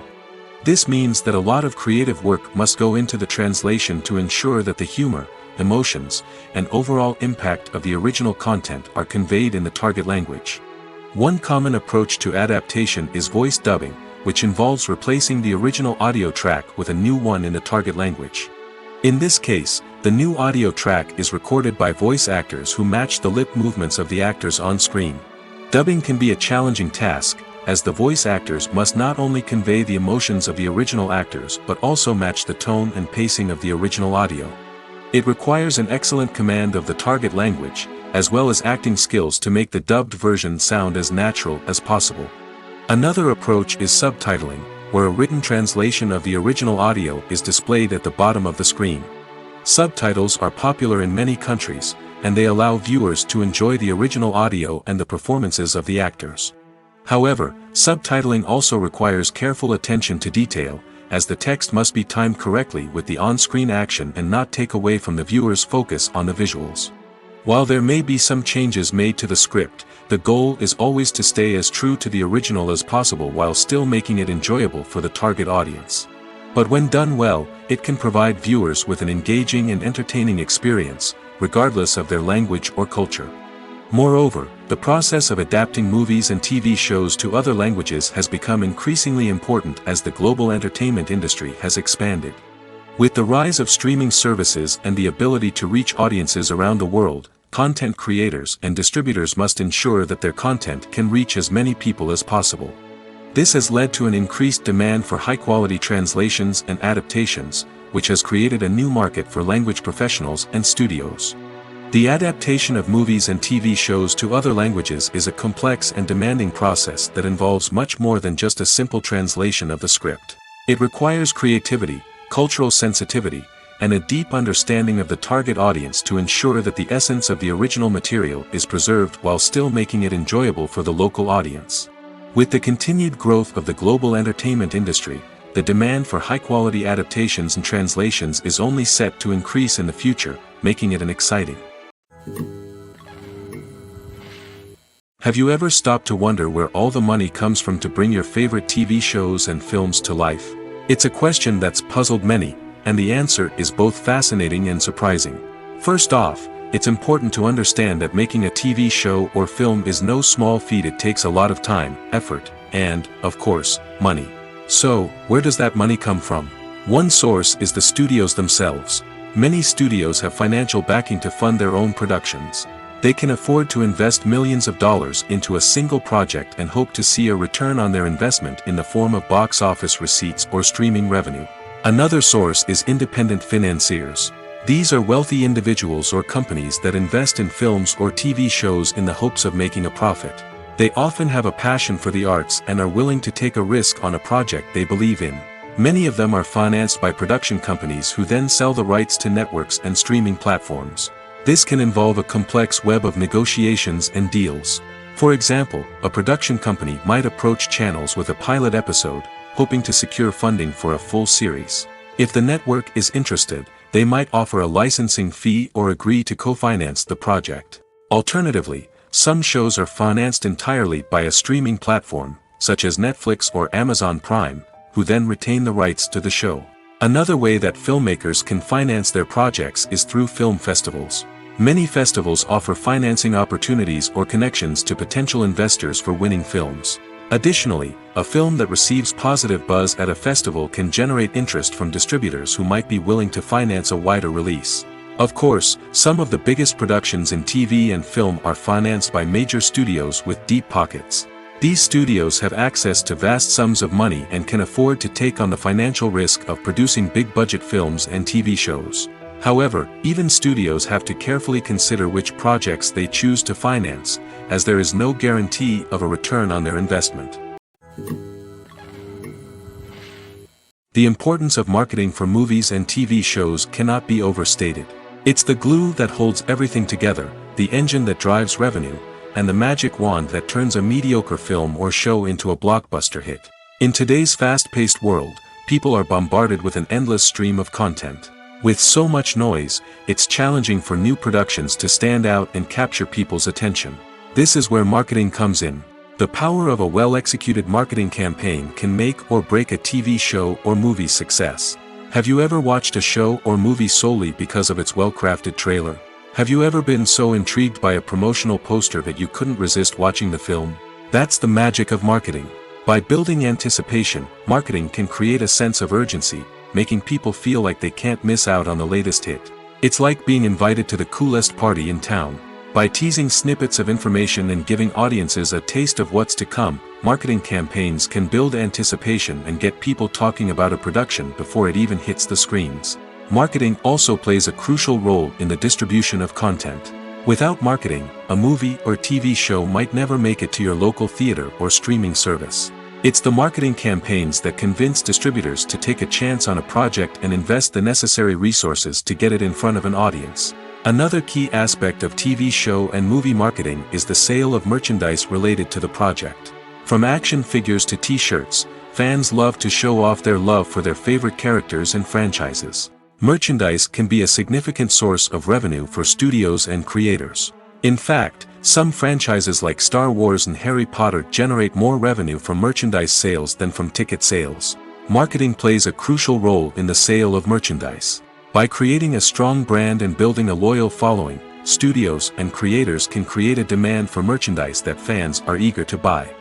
B: This means that a lot of creative work must go into the translation to ensure that the humor, emotions, and overall impact of the original content are conveyed in the target language. One common approach to adaptation is voice dubbing, which involves replacing the original audio track with a new one in the target language. In this case, the new audio track is recorded by voice actors who match the lip movements of the actors on screen. Dubbing can be a challenging task, as the voice actors must not only convey the emotions of the original actors but also match the tone and pacing of the original audio. It requires an excellent command of the target language, as well as acting skills to make the dubbed version sound as natural as possible. Another approach is subtitling, where a written translation of the original audio is displayed at the bottom of the screen. Subtitles are popular in many countries, and they allow viewers to enjoy the original audio and the performances of the actors. However, subtitling also requires careful attention to detail, as the text must be timed correctly with the on-screen action and not take away from the viewer's focus on the visuals. While there may be some changes made to the script, the goal is always to stay as true to the original as possible while still making it enjoyable for the target audience. But when done well, it can provide viewers with an engaging and entertaining experience, regardless of their language or culture. Moreover, the process of adapting movies and TV shows to other languages has become increasingly important as the global entertainment industry has expanded. With the rise of streaming services and the ability to reach audiences around the world, content creators and distributors must ensure that their content can reach as many people as possible. This has led to an increased demand for high-quality translations and adaptations, which has created a new market for language professionals and studios. The adaptation of movies and TV shows to other languages is a complex and demanding process that involves much more than just a simple translation of the script. It requires creativity, cultural sensitivity, and a deep understanding of the target audience to ensure that the essence of the original material is preserved while still making it enjoyable for the local audience. With the continued growth of the global entertainment industry, the demand for high-quality adaptations and translations is only set to increase in the future, making it an exciting. Have you ever stopped to wonder where all the money comes from to bring your favorite TV shows and films to life? It's a question that's puzzled many, and the answer is both fascinating and surprising. First off, it's important to understand that making a TV show or film is no small feat. It takes a lot of time, effort, and, of course, money. So, where does that money come from? One source is the studios themselves. Many studios have financial backing to fund their own productions. They can afford to invest millions of dollars into a single project and hope to see a return on their investment in the form of box office receipts or streaming revenue. Another source is independent financiers. These are wealthy individuals or companies that invest in films or TV shows in the hopes of making a profit. They often have a passion for the arts and are willing to take a risk on a project they believe in. Many of them are financed by production companies who then sell the rights to networks and streaming platforms. This can involve a complex web of negotiations and deals. For example, a production company might approach channels with a pilot episode, hoping to secure funding for a full series. If the network is interested, they might offer a licensing fee or agree to co-finance the project. Alternatively, some shows are financed entirely by a streaming platform, such as Netflix or Amazon Prime, who then retain the rights to the show. Another way that filmmakers can finance their projects is through film festivals. Many festivals offer financing opportunities or connections to potential investors for winning films. Additionally, a film that receives positive buzz at a festival can generate interest from distributors who might be willing to finance a wider release. Of course, some of the biggest productions in TV and film are financed by major studios with deep pockets. These studios have access to vast sums of money and can afford to take on the financial risk of producing big-budget films and TV shows. However, even studios have to carefully consider which projects they choose to finance, as there is no guarantee of a return on their investment. The importance of marketing for movies and TV shows cannot be overstated. It's the glue that holds everything together, the engine that drives revenue, and the magic wand that turns a mediocre film or show into a blockbuster hit. In today's fast-paced world, people are bombarded with an endless stream of content. With so much noise, it's challenging for new productions to stand out and capture people's attention. This is where marketing comes in. The power of a well-executed marketing campaign can make or break a TV show or movie's success. Have you ever watched a show or movie solely because of its well-crafted trailer? Have you ever been so intrigued by a promotional poster that you couldn't resist watching the film? That's the magic of marketing. By building anticipation, marketing can create a sense of urgency, making people feel like they can't miss out on the latest hit. It's like being invited to the coolest party in town. By teasing snippets of information and giving audiences a taste of what's to come, marketing campaigns can build anticipation and get people talking about a production before it even hits the screens. Marketing also plays a crucial role in the distribution of content. Without marketing, a movie or TV show might never make it to your local theater or streaming service. It's the marketing campaigns that convince distributors to take a chance on a project and invest the necessary resources to get it in front of an audience. Another key aspect of TV show and movie marketing is the sale of merchandise related to the project. From action figures to t-shirts, fans love to show off their love for their favorite characters and franchises. Merchandise can be a significant source of revenue for studios and creators. In fact, some franchises like Star Wars and Harry Potter generate more revenue from merchandise sales than from ticket sales. Marketing plays a crucial role in the sale of merchandise. By creating a strong brand and building a loyal following, studios and creators can create a demand for merchandise that fans are eager to buy.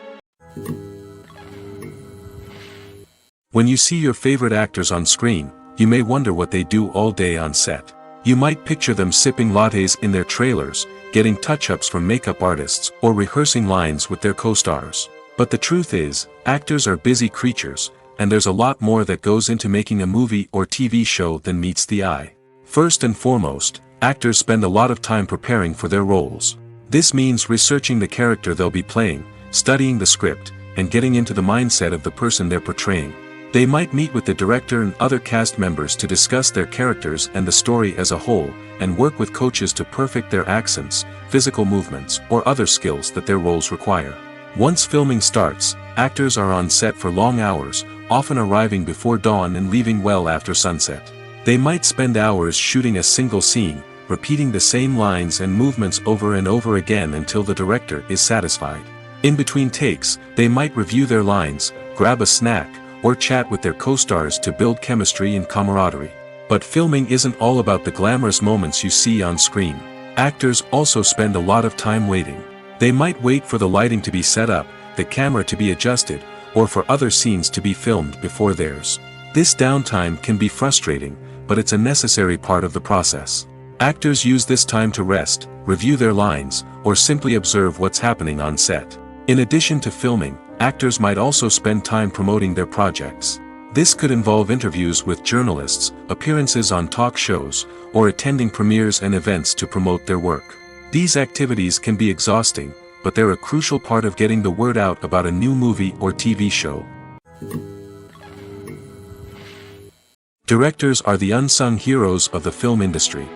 B: When you see your favorite actors on screen, you may wonder what they do all day on set. You might picture them sipping lattes in their trailers, getting touch-ups from makeup artists, or rehearsing lines with their co-stars. But the truth is, actors are busy creatures, and there's a lot more that goes into making a movie or TV show than meets the eye. First and foremost, actors spend a lot of time preparing for their roles. This means researching the character they'll be playing, studying the script, and getting into the mindset of the person they're portraying. They might meet with the director and other cast members to discuss their characters and the story as a whole, and work with coaches to perfect their accents, physical movements, or other skills that their roles require. Once filming starts, actors are on set for long hours, often arriving before dawn and leaving well after sunset. They might spend hours shooting a single scene, repeating the same lines and movements over and over again until the director is satisfied. In between takes, they might review their lines, grab a snack, or chat with their co-stars to build chemistry and camaraderie. But filming isn't all about the glamorous moments you see on screen. Actors also spend a lot of time waiting. They might wait for the lighting to be set up, the camera to be adjusted, or for other scenes to be filmed before theirs. This downtime can be frustrating, but it's a necessary part of the process. Actors use this time to rest, review their lines, or simply observe what's happening on set. In addition to filming, actors might also spend time promoting their projects. This could involve interviews with journalists, appearances on talk shows, or attending premieres and events to promote their work. These activities can be exhausting, but they're a crucial part of getting the word out about a new movie or TV show. Directors are the unsung heroes of the film industry.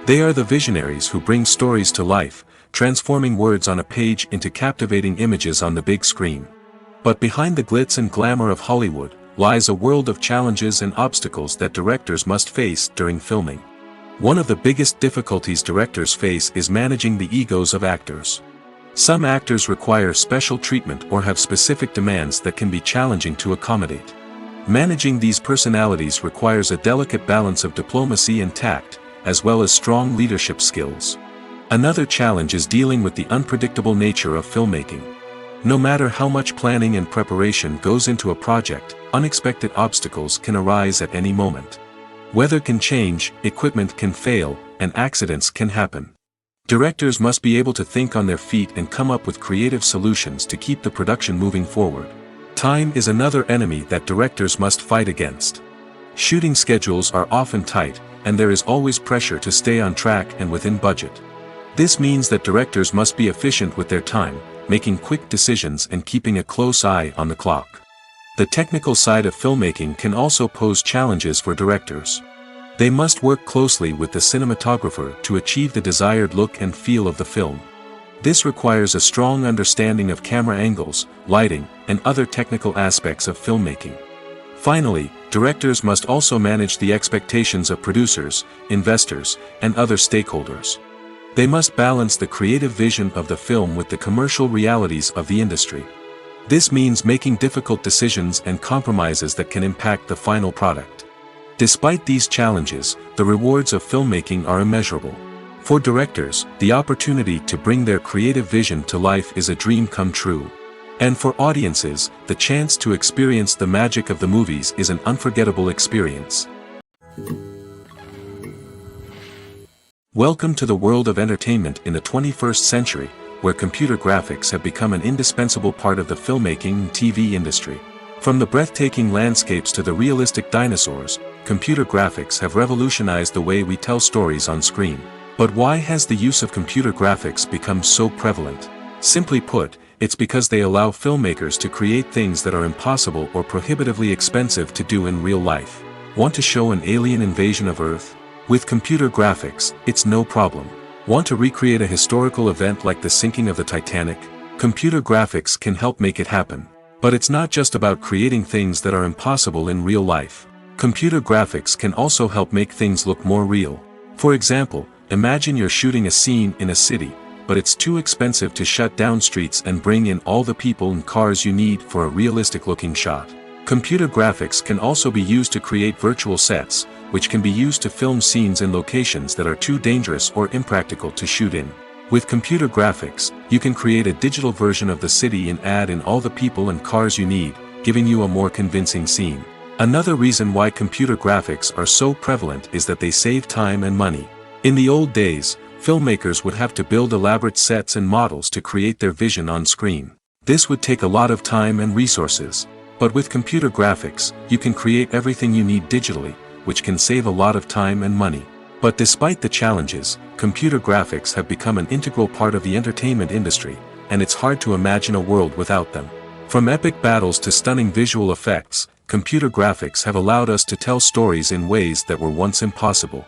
B: They are the visionaries who bring stories to life, transforming words on a page into captivating images on the big screen. But behind the glitz and glamour of Hollywood, lies a world of challenges and obstacles that directors must face during filming. One of the biggest difficulties directors face is managing the egos of actors. Some actors require special treatment or have specific demands that can be challenging to accommodate. Managing these personalities requires a delicate balance of diplomacy and tact, as well as strong leadership skills. Another challenge is dealing with the unpredictable nature of filmmaking. No matter how much planning and preparation goes into a project, unexpected obstacles can arise at any moment. Weather can change, equipment can fail, and accidents can happen. Directors must be able to think on their feet and come up with creative solutions to keep the production moving forward. Time is another enemy that directors must fight against. Shooting schedules are often tight, and there is always pressure to stay on track and within budget. This means that directors must be efficient with their time, making quick decisions and keeping a close eye on the clock. The technical side of filmmaking can also pose challenges for directors. They must work closely with the cinematographer to achieve the desired look and feel of the film. This requires a strong understanding of camera angles, lighting, and other technical aspects of filmmaking. Finally, directors must also manage the expectations of producers, investors, and other stakeholders. They must balance the creative vision of the film with the commercial realities of the industry. This means making difficult decisions and compromises that can impact the final product. Despite these challenges, the rewards of filmmaking are immeasurable. For directors, the opportunity to bring their creative vision to life is a dream come true. And for audiences, the chance to experience the magic of the movies is an unforgettable experience. Welcome to the world of entertainment in the 21st century, where computer graphics have become an indispensable part of the filmmaking and TV industry. From the breathtaking landscapes to the realistic dinosaurs, computer graphics have revolutionized the way we tell stories on screen. But why has the use of computer graphics become so prevalent? Simply put, it's because they allow filmmakers to create things that are impossible or prohibitively expensive to do in real life. Want to show an alien invasion of Earth? With computer graphics, it's no problem. Want to recreate a historical event like the sinking of the Titanic? Computer graphics can help make it happen. But it's not just about creating things that are impossible in real life. Computer graphics can also help make things look more real. For example, imagine you're shooting a scene in a city, but it's too expensive to shut down streets and bring in all the people and cars you need for a realistic-looking shot. Computer graphics can also be used to create virtual sets, which can be used to film scenes in locations that are too dangerous or impractical to shoot in. With computer graphics, you can create a digital version of the city and add in all the people and cars you need, giving you a more convincing scene. Another reason why computer graphics are so prevalent is that they save time and money. In the old days, filmmakers would have to build elaborate sets and models to create their vision on screen. This would take a lot of time and resources. But with computer graphics, you can create everything you need digitally, which can save a lot of time and money. But despite the challenges, computer graphics have become an integral part of the entertainment industry, and it's hard to imagine a world without them. From epic battles to stunning visual effects, computer graphics have allowed us to tell stories in ways that were once impossible.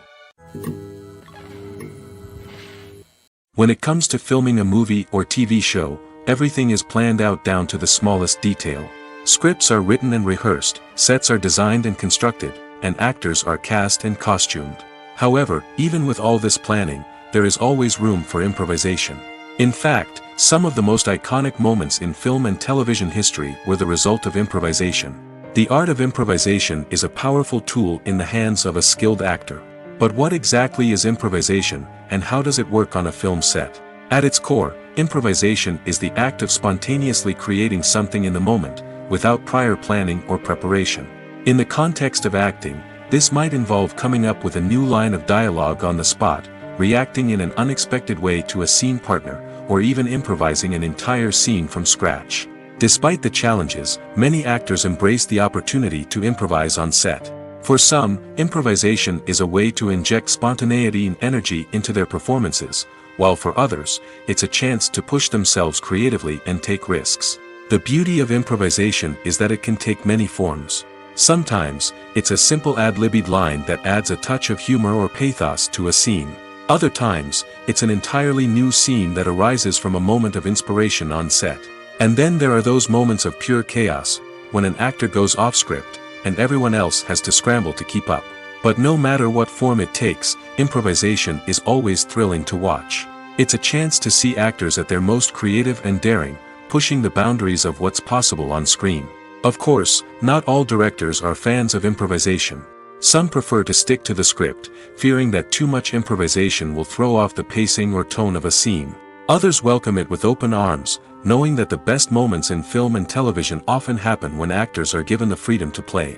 B: When it comes to filming a movie or TV show, everything is planned out down to the smallest detail. Scripts are written and rehearsed, sets are designed and constructed, and actors are cast and costumed. However, even with all this planning, there is always room for improvisation. In fact, some of the most iconic moments in film and television history were the result of improvisation. The art of improvisation is a powerful tool in the hands of a skilled actor. But what exactly is improvisation, and how does it work on a film set? At its core, improvisation is the act of spontaneously creating something in the moment, without prior planning or preparation. In the context of acting, this might involve coming up with a new line of dialogue on the spot, reacting in an unexpected way to a scene partner, or even improvising an entire scene from scratch. Despite the challenges, many actors embrace the opportunity to improvise on set. For some, improvisation is a way to inject spontaneity and energy into their performances, while for others, it's a chance to push themselves creatively and take risks. The beauty of improvisation is that it can take many forms. Sometimes, it's a simple ad-libbed line that adds a touch of humor or pathos to a scene. Other times, it's an entirely new scene that arises from a moment of inspiration on set. And then there are those moments of pure chaos, when an actor goes off script, and everyone else has to scramble to keep up. But no matter what form it takes, improvisation is always thrilling to watch. It's a chance to see actors at their most creative and daring, pushing the boundaries of what's possible on screen. Of course, not all directors are fans of improvisation. Some prefer to stick to the script, fearing that too much improvisation will throw off the pacing or tone of a scene. Others welcome it with open arms, knowing that the best moments in film and television often happen when actors are given the freedom to play.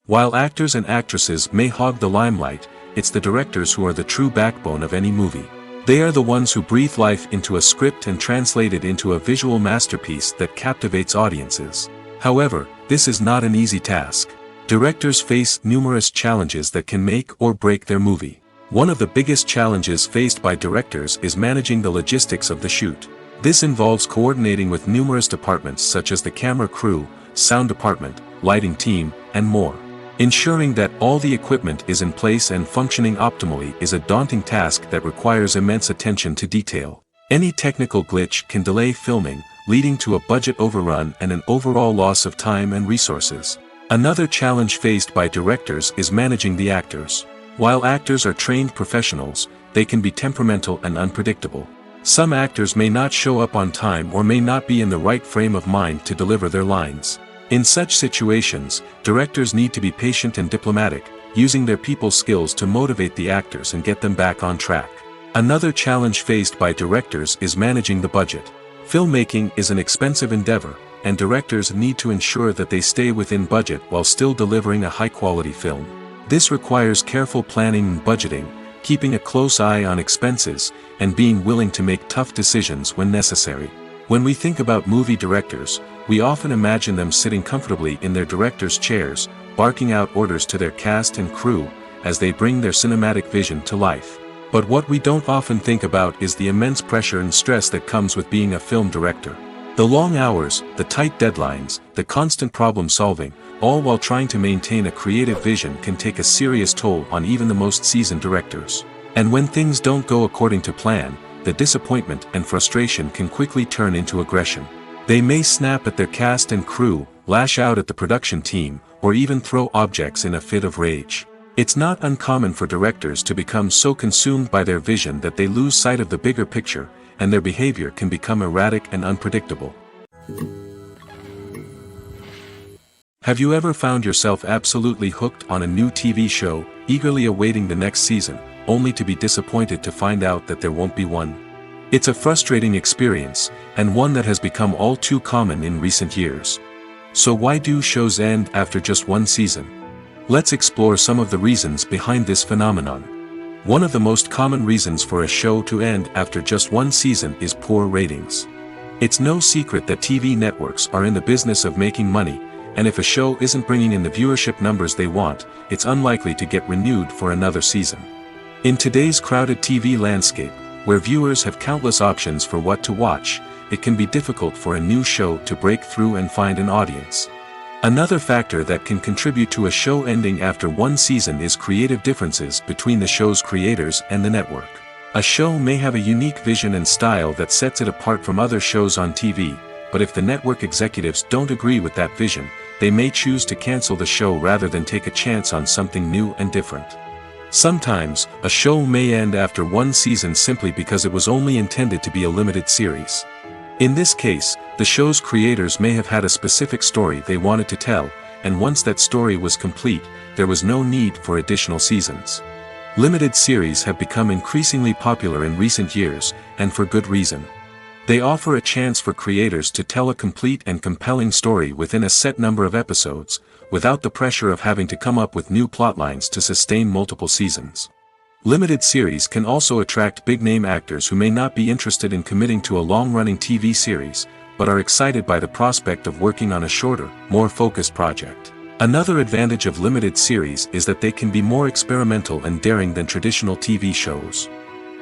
B: While actors and actresses may hog the limelight, it's the directors who are the true backbone of any movie. They are the ones who breathe life into a script and translate it into a visual masterpiece that captivates audiences. However, this is not an easy task. Directors face numerous challenges that can make or break their movie. One of the biggest challenges faced by directors is managing the logistics of the shoot. This involves coordinating with numerous departments such as the camera crew, sound department, lighting team, and more. Ensuring that all the equipment is in place and functioning optimally is a daunting task that requires immense attention to detail. Any technical glitch can delay filming, leading to a budget overrun and an overall loss of time and resources. Another challenge faced by directors is managing the actors. While actors are trained professionals, they can be temperamental and unpredictable. Some actors may not show up on time or may not be in the right frame of mind to deliver their lines. In such situations, directors need to be patient and diplomatic, using their people skills to motivate the actors and get them back on track. Another challenge faced by directors is managing the budget. Filmmaking is an expensive endeavor, and directors need to ensure that they stay within budget while still delivering a high-quality film. This requires careful planning and budgeting, keeping a close eye on expenses, and being willing to make tough decisions when necessary. When we think about movie directors, we often imagine them sitting comfortably in their director's chairs, barking out orders to their cast and crew, as they bring their cinematic vision to life. But what we don't often think about is the immense pressure and stress that comes with being a film director. The long hours, the tight deadlines, the constant problem solving, all while trying to maintain a creative vision can take a serious toll on even the most seasoned directors. And when things don't go according to plan, the disappointment and frustration can quickly turn into aggression. They may snap at their cast and crew, lash out at the production team, or even throw objects in a fit of rage. It's not uncommon for directors to become so consumed by their vision that they lose sight of the bigger picture, and their behavior can become erratic and unpredictable. Have you ever found yourself absolutely hooked on a new TV show, eagerly awaiting the next season, only to be disappointed to find out that there won't be one? It's a frustrating experience, and one that has become all too common in recent years. So why do shows end after just one season? Let's explore some of the reasons behind this phenomenon. One of the most common reasons for a show to end after just one season is poor ratings. It's no secret that TV networks are in the business of making money, and if a show isn't bringing in the viewership numbers they want, it's unlikely to get renewed for another season. In today's crowded TV landscape, where viewers have countless options for what to watch, it can be difficult for a new show to break through and find an audience. Another factor that can contribute to a show ending after one season is creative differences between the show's creators and the network. A show may have a unique vision and style that sets it apart from other shows on TV, but if the network executives don't agree with that vision, they may choose to cancel the show rather than take a chance on something new and different. Sometimes, a show may end after one season simply because it was only intended to be a limited series. In this case, the show's creators may have had a specific story they wanted to tell, and once that story was complete, there was no need for additional seasons. Limited series have become increasingly popular in recent years, and for good reason. They offer a chance for creators to tell a complete and compelling story within a set number of episodes, without the pressure of having to come up with new plotlines to sustain multiple seasons. Limited series can also attract big-name actors who may not be interested in committing to a long-running TV series, but are excited by the prospect of working on a shorter, more focused project. Another advantage of limited series is that they can be more experimental and daring than traditional TV shows.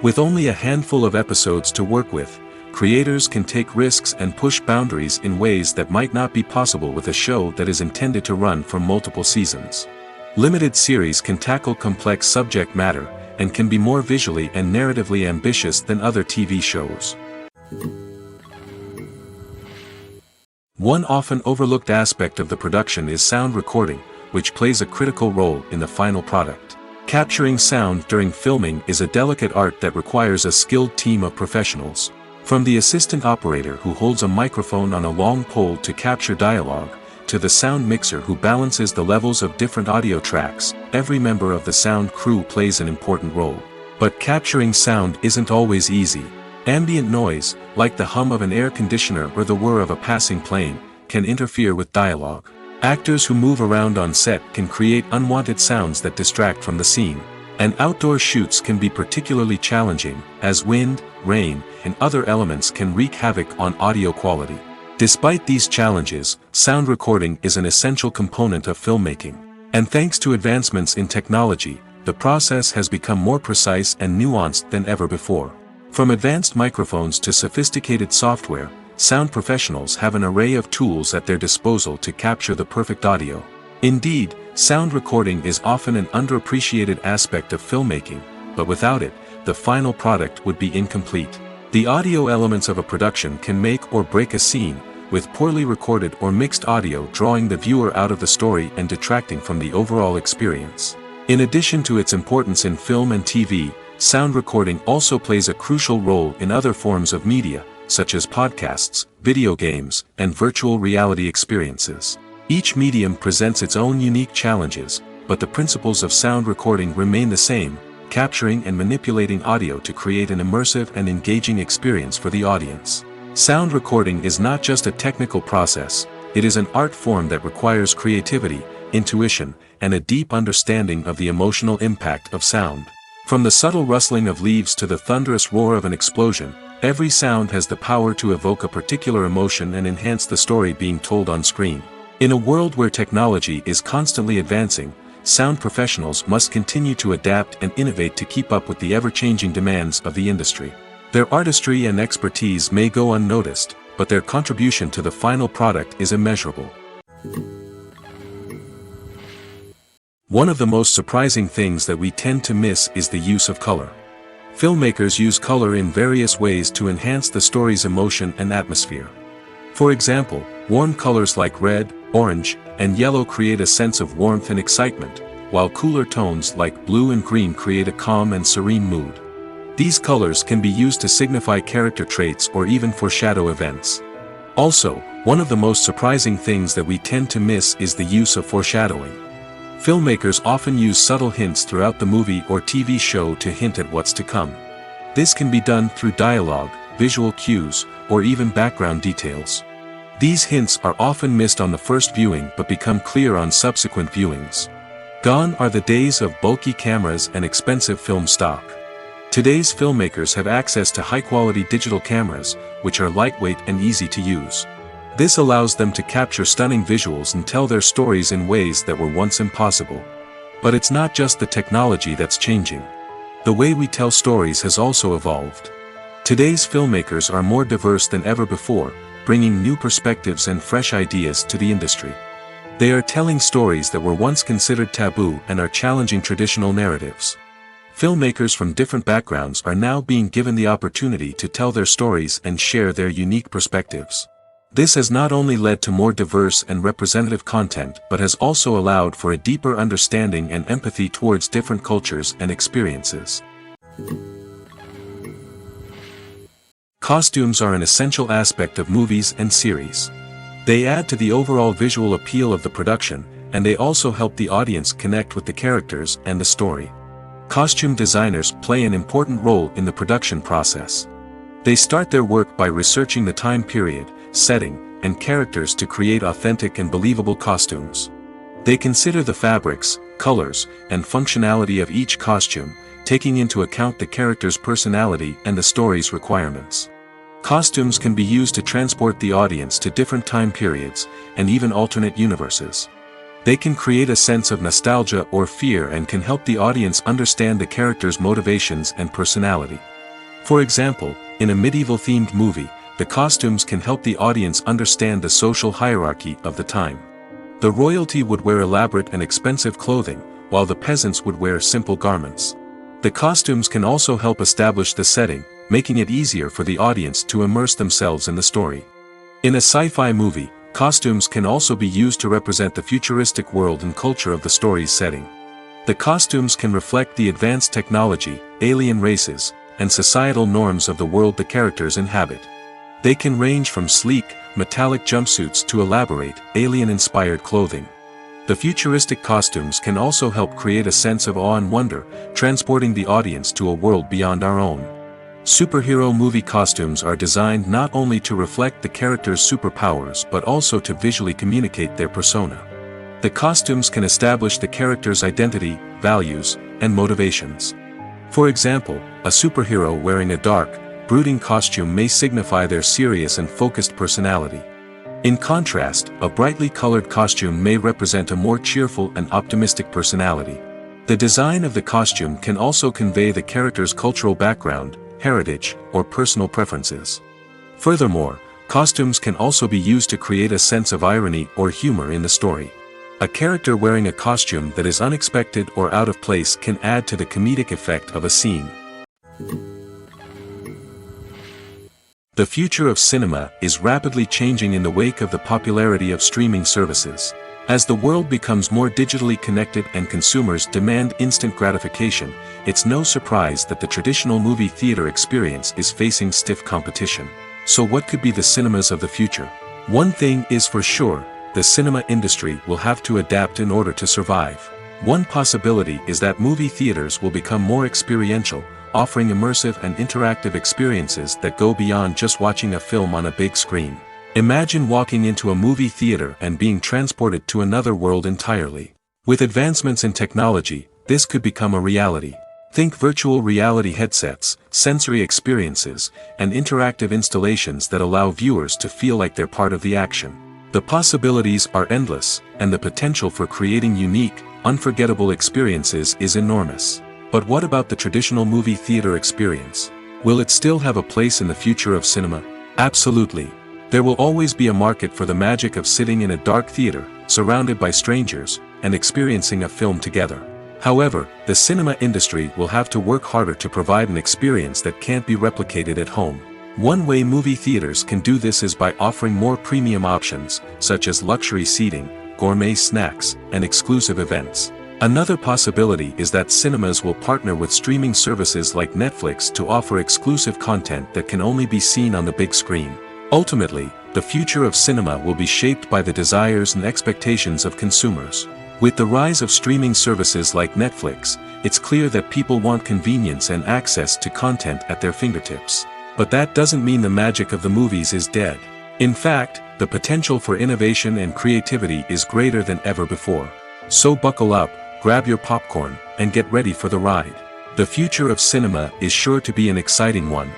B: With only a handful of episodes to work with, creators can take risks and push boundaries in ways that might not be possible with a show that is intended to run for multiple seasons. Limited series can tackle complex subject matter, and can be more visually and narratively ambitious than other TV shows. One often overlooked aspect of the production is sound recording, which plays a critical role in the final product. Capturing sound during filming is a delicate art that requires a skilled team of professionals. From the assistant operator who holds a microphone on a long pole to capture dialogue, to the sound mixer who balances the levels of different audio tracks, every member of the sound crew plays an important role. But capturing sound isn't always easy. Ambient noise, like the hum of an air conditioner or the whir of a passing plane, can interfere with dialogue. Actors who move around on set can create unwanted sounds that distract from the scene. And outdoor shoots can be particularly challenging, as wind, rain, and other elements can wreak havoc on audio quality. Despite these challenges, sound recording is an essential component of filmmaking. And thanks to advancements in technology, the process has become more precise and nuanced than ever before. From advanced microphones to sophisticated software, sound professionals have an array of tools at their disposal to capture the perfect audio. Indeed, sound recording is often an underappreciated aspect of filmmaking, but without it, the final product would be incomplete. The audio elements of a production can make or break a scene, with poorly recorded or mixed audio drawing the viewer out of the story and detracting from the overall experience. In addition to its importance in film and TV, sound recording also plays a crucial role in other forms of media, such as podcasts, video games, and virtual reality experiences. Each medium presents its own unique challenges, but the principles of sound recording remain the same, capturing and manipulating audio to create an immersive and engaging experience for the audience. Sound recording is not just a technical process, it is an art form that requires creativity, intuition, and a deep understanding of the emotional impact of sound. From the subtle rustling of leaves to the thunderous roar of an explosion, every sound has the power to evoke a particular emotion and enhance the story being told on screen. In a world where technology is constantly advancing, sound professionals must continue to adapt and innovate to keep up with the ever-changing demands of the industry. Their artistry and expertise may go unnoticed, but their contribution to the final product is immeasurable. One of the most surprising things that we tend to miss is the use of color. Filmmakers use color in various ways to enhance the story's emotion and atmosphere. For example, warm colors like red, orange, and yellow create a sense of warmth and excitement, while cooler tones like blue and green create a calm and serene mood. These colors can be used to signify character traits or even foreshadow events. Also, one of the most surprising things that we tend to miss is the use of foreshadowing. Filmmakers often use subtle hints throughout the movie or TV show to hint at what's to come. This can be done through dialogue, visual cues, or even background details. These hints are often missed on the first viewing but become clear on subsequent viewings. Gone are the days of bulky cameras and expensive film stock. Today's filmmakers have access to high-quality digital cameras, which are lightweight and easy to use. This allows them to capture stunning visuals and tell their stories in ways that were once impossible. But it's not just the technology that's changing. The way we tell stories has also evolved. Today's filmmakers are more diverse than ever before, bringing new perspectives and fresh ideas to the industry. They are telling stories that were once considered taboo and are challenging traditional narratives. Filmmakers from different backgrounds are now being given the opportunity to tell their stories and share their unique perspectives. This has not only led to more diverse and representative content but has also allowed for a deeper understanding and empathy towards different cultures and experiences. Costumes are an essential aspect of movies and series. They add to the overall visual appeal of the production, and they also help the audience connect with the characters and the story. Costume designers play an important role in the production process. They start their work by researching the time period, setting, and characters to create authentic and believable costumes. They consider the fabrics, colors, and functionality of each costume, taking into account the character's personality and the story's requirements. Costumes can be used to transport the audience to different time periods, and even alternate universes. They can create a sense of nostalgia or fear and can help the audience understand the character's motivations and personality. For example, in a medieval-themed movie, the costumes can help the audience understand the social hierarchy of the time. The royalty would wear elaborate and expensive clothing, while the peasants would wear simple garments. The costumes can also help establish the setting, making it easier for the audience to immerse themselves in the story. In a sci-fi movie, costumes can also be used to represent the futuristic world and culture of the story's setting. The costumes can reflect the advanced technology, alien races, and societal norms of the world the characters inhabit. They can range from sleek, metallic jumpsuits to elaborate, alien-inspired clothing. The futuristic costumes can also help create a sense of awe and wonder, transporting the audience to a world beyond our own. Superhero movie costumes are designed not only to reflect the character's superpowers but also to visually communicate their persona. The costumes can establish the character's identity, values, and motivations. For example, a superhero wearing a dark, brooding costume may signify their serious and focused personality. In contrast, a brightly colored costume may represent a more cheerful and optimistic personality. The design of the costume can also convey the character's cultural background, heritage, or personal preferences. Furthermore, costumes can also be used to create a sense of irony or humor in the story. A character wearing a costume that is unexpected or out of place can add to the comedic effect of a scene. The future of cinema is rapidly changing in the wake of the popularity of streaming services. As the world becomes more digitally connected and consumers demand instant gratification, it's no surprise that the traditional movie theater experience is facing stiff competition. So what could be the cinemas of the future? One thing is for sure, the cinema industry will have to adapt in order to survive. One possibility is that movie theaters will become more experiential, offering immersive and interactive experiences that go beyond just watching a film on a big screen. Imagine walking into a movie theater and being transported to another world entirely. With advancements in technology, this could become a reality. Think virtual reality headsets, sensory experiences, and interactive installations that allow viewers to feel like they're part of the action. The possibilities are endless, and the potential for creating unique, unforgettable experiences is enormous. But what about the traditional movie theater experience? Will it still have a place in the future of cinema? Absolutely. There will always be a market for the magic of sitting in a dark theater, surrounded by strangers, and experiencing a film together. However, the cinema industry will have to work harder to provide an experience that can't be replicated at home. One way movie theaters can do this is by offering more premium options, such as luxury seating, gourmet snacks, and exclusive events. Another possibility is that cinemas will partner with streaming services like Netflix to offer exclusive content that can only be seen on the big screen. Ultimately, the future of cinema will be shaped by the desires and expectations of consumers. With the rise of streaming services like Netflix, it's clear that people want convenience and access to content at their fingertips. But that doesn't mean the magic of the movies is dead. In fact, the potential for innovation and creativity is greater than ever before. So buckle up, grab your popcorn, and get ready for the ride. The future of cinema is sure to be an exciting one.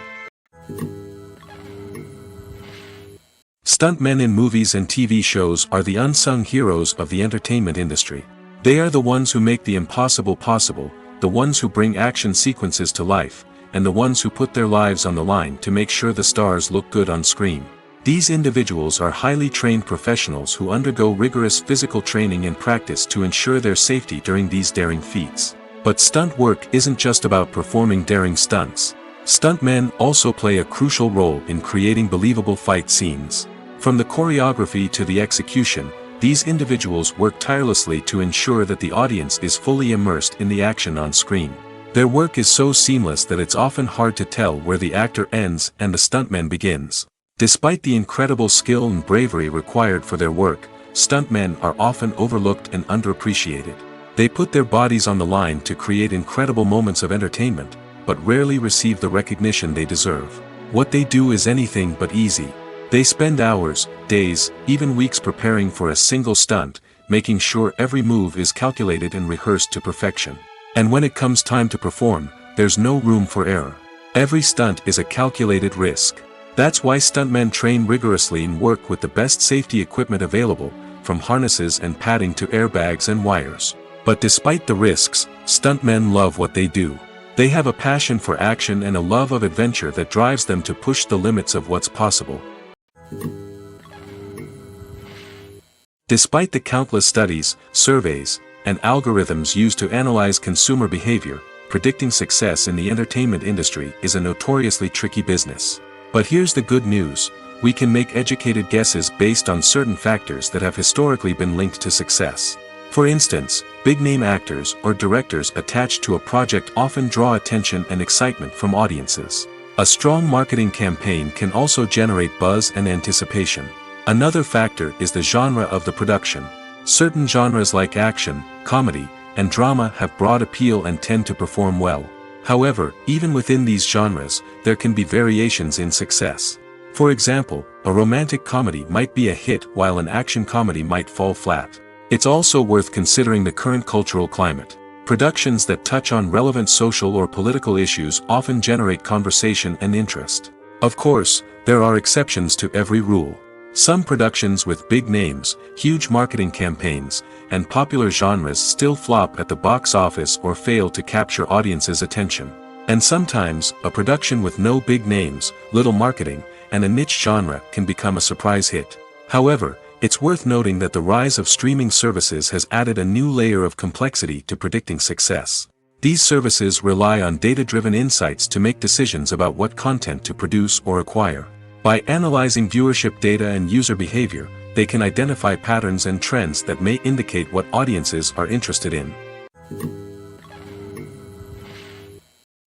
B: Stuntmen in movies and TV shows are the unsung heroes of the entertainment industry. They are the ones who make the impossible possible, the ones who bring action sequences to life, and the ones who put their lives on the line to make sure the stars look good on screen. These individuals are highly trained professionals who undergo rigorous physical training and practice to ensure their safety during these daring feats. But stunt work isn't just about performing daring stunts. Stuntmen also play a crucial role in creating believable fight scenes. From the choreography to the execution, these individuals work tirelessly to ensure that the audience is fully immersed in the action on screen. Their work is so seamless that it's often hard to tell where the actor ends and the stuntman begins. Despite the incredible skill and bravery required for their work, stuntmen are often overlooked and underappreciated. They put their bodies on the line to create incredible moments of entertainment, but rarely receive the recognition they deserve. What they do is anything but easy. They spend hours, days, even weeks preparing for a single stunt, making sure every move is calculated and rehearsed to perfection. And when it comes time to perform, there's no room for error. Every stunt is a calculated risk. That's why stuntmen train rigorously and work with the best safety equipment available, from harnesses and padding to airbags and wires. But despite the risks, stuntmen love what they do. They have a passion for action and a love of adventure that drives them to push the limits of what's possible. Despite the countless studies, surveys, and algorithms used to analyze consumer behavior, predicting success in the entertainment industry is a notoriously tricky business. But here's the good news: we can make educated guesses based on certain factors that have historically been linked to success. For instance, big-name actors or directors attached to a project often draw attention and excitement from audiences. A strong marketing campaign can also generate buzz and anticipation. Another factor is the genre of the production. Certain genres like action, comedy, and drama have broad appeal and tend to perform well. However, even within these genres, there can be variations in success. For example, a romantic comedy might be a hit while an action comedy might fall flat. It's also worth considering the current cultural climate. Productions that touch on relevant social or political issues often generate conversation and interest. Of course, there are exceptions to every rule. Some productions with big names, huge marketing campaigns, and popular genres still flop at the box office or fail to capture audiences' attention. And sometimes, a production with no big names, little marketing, and a niche genre can become a surprise hit. However, it's worth noting that the rise of streaming services has added a new layer of complexity to predicting success. These services rely on data-driven insights to make decisions about what content to produce or acquire. By analyzing viewership data and user behavior, they can identify patterns and trends that may indicate what audiences are interested in.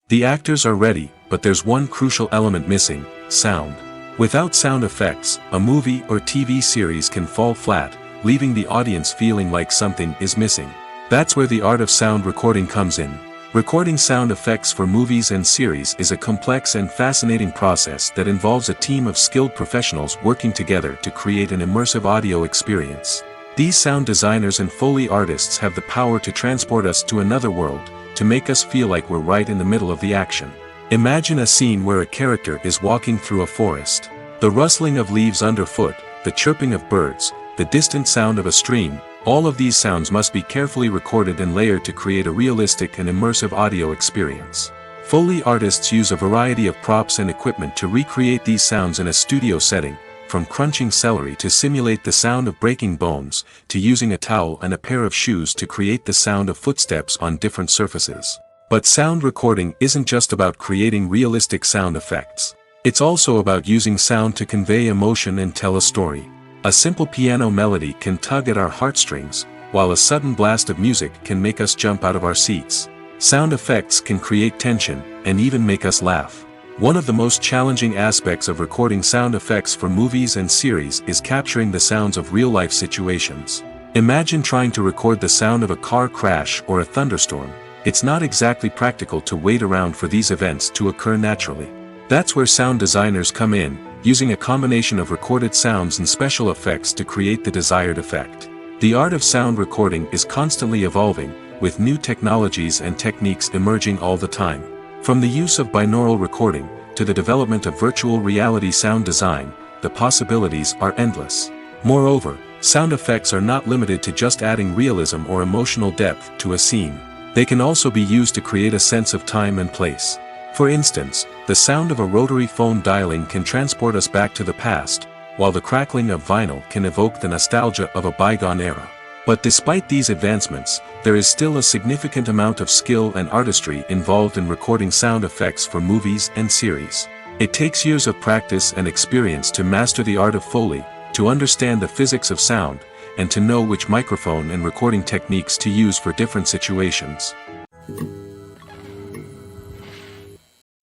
B: The actors are ready, but there's one crucial element missing: sound. Without sound effects, a movie or TV series can fall flat, leaving the audience feeling like something is missing. That's where the art of sound recording comes in. Recording sound effects for movies and series is a complex and fascinating process that involves a team of skilled professionals working together to create an immersive audio experience. These sound designers and Foley artists have the power to transport us to another world, to make us feel like we're right in the middle of the action. Imagine a scene where a character is walking through a forest. The rustling of leaves underfoot, the chirping of birds, the distant sound of a stream, all of these sounds must be carefully recorded and layered to create a realistic and immersive audio experience. Foley artists use a variety of props and equipment to recreate these sounds in a studio setting, from crunching celery to simulate the sound of breaking bones, to using a towel and a pair of shoes to create the sound of footsteps on different surfaces. But sound recording isn't just about creating realistic sound effects. It's also about using sound to convey emotion and tell a story. A simple piano melody can tug at our heartstrings, while a sudden blast of music can make us jump out of our seats. Sound effects can create tension, and even make us laugh. One of the most challenging aspects of recording sound effects for movies and series is capturing the sounds of real-life situations. Imagine trying to record the sound of a car crash or a thunderstorm. It's not exactly practical to wait around for these events to occur naturally. That's where sound designers come in, using a combination of recorded sounds and special effects to create the desired effect. The art of sound recording is constantly evolving, with new technologies and techniques emerging all the time. From the use of binaural recording, to the development of virtual reality sound design, the possibilities are endless. Moreover, sound effects are not limited to just adding realism or emotional depth to a scene. They can also be used to create a sense of time and place. For instance, the sound of a rotary phone dialing can transport us back to the past, while the crackling of vinyl can evoke the nostalgia of a bygone era. But despite these advancements, there is still a significant amount of skill and artistry involved in recording sound effects for movies and series. It takes years of practice and experience to master the art of Foley, to understand the physics of sound, and to know which microphone and recording techniques to use for different situations.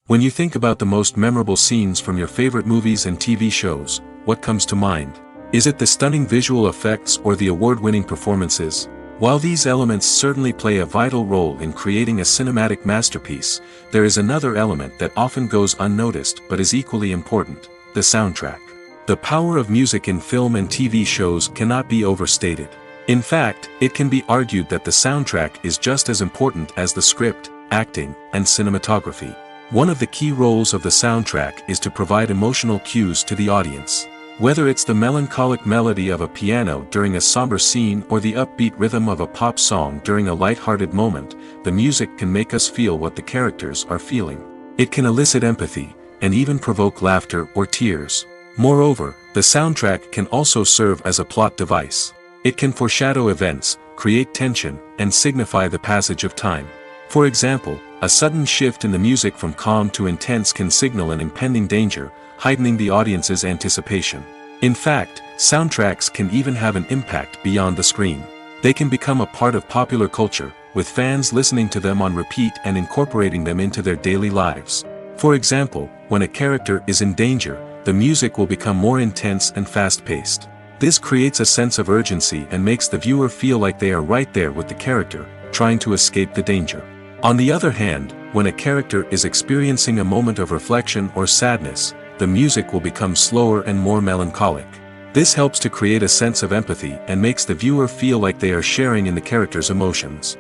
B: When you think about the most memorable scenes from your favorite movies and TV shows, what comes to mind? Is it the stunning visual effects or the award-winning performances? While these elements certainly play a vital role in creating a cinematic masterpiece, there is another element that often goes unnoticed but is equally important: the soundtrack. The power of music in film and TV shows cannot be overstated. In fact, it can be argued that the soundtrack is just as important as the script, acting, and cinematography. One of the key roles of the soundtrack is to provide emotional cues to the audience. Whether it's the melancholic melody of a piano during a somber scene or the upbeat rhythm of a pop song during a light-hearted moment, the music can make us feel what the characters are feeling. It can elicit empathy, and even provoke laughter or tears. Moreover, the soundtrack can also serve as a plot device. It can foreshadow events, create tension, and signify the passage of time. For example, a sudden shift in the music from calm to intense can signal an impending danger, heightening the audience's anticipation. In fact, soundtracks can even have an impact beyond the screen. They can become a part of popular culture, with fans listening to them on repeat and incorporating them into their daily lives. For example, when a character is in danger, the music will become more intense and fast-paced. This creates a sense of urgency and makes the viewer feel like they are right there with the character, trying to escape the danger. On the other hand, when a character is experiencing a moment of reflection or sadness, the music will become slower and more melancholic. This helps to create a sense of empathy and makes the viewer feel like they are sharing in the character's emotions.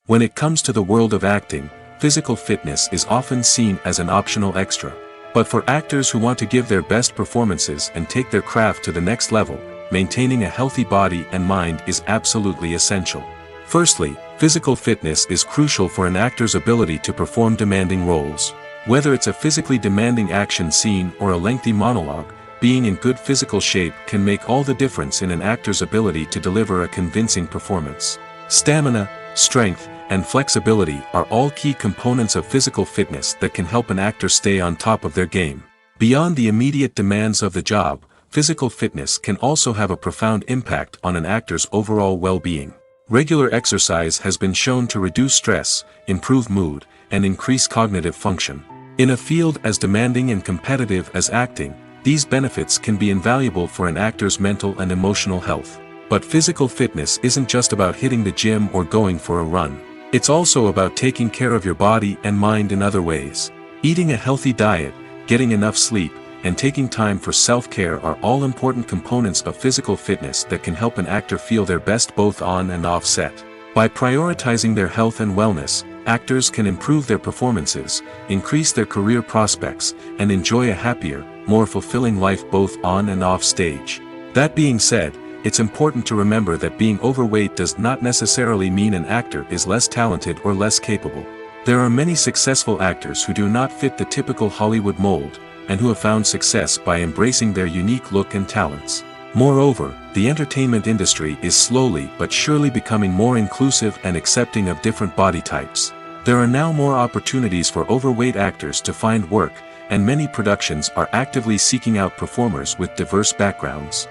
B: When it comes to the world of acting, physical fitness is often seen as an optional extra. But for actors who want to give their best performances and take their craft to the next level, maintaining a healthy body and mind is absolutely essential. Firstly, physical fitness is crucial for an actor's ability to perform demanding roles. Whether it's a physically demanding action scene or a lengthy monologue, being in good physical shape can make all the difference in an actor's ability to deliver a convincing performance. Stamina, strength, and flexibility are all key components of physical fitness that can help an actor stay on top of their game. Beyond the immediate demands of the job, physical fitness can also have a profound impact on an actor's overall well-being. Regular exercise has been shown to reduce stress, improve mood, and increase cognitive function. In a field as demanding and competitive as acting, these benefits can be invaluable for an actor's mental and emotional health. But physical fitness isn't just about hitting the gym or going for a run. It's also about taking care of your body and mind in other ways. Eating a healthy diet, getting enough sleep, and taking time for self-care are all important components of physical fitness that can help an actor feel their best both on and off set. By prioritizing their health and wellness, actors can improve their performances, increase their career prospects, and enjoy a happier, more fulfilling life both on and off stage. That being said, it's important to remember that being overweight does not necessarily mean an actor is less talented or less capable. There are many successful actors who do not fit the typical Hollywood mold, and who have found success by embracing their unique look and talents. Moreover, the entertainment industry is slowly but surely becoming more inclusive and accepting of different body types. There are now more opportunities for overweight actors to find work, and many productions are actively seeking out performers with diverse backgrounds.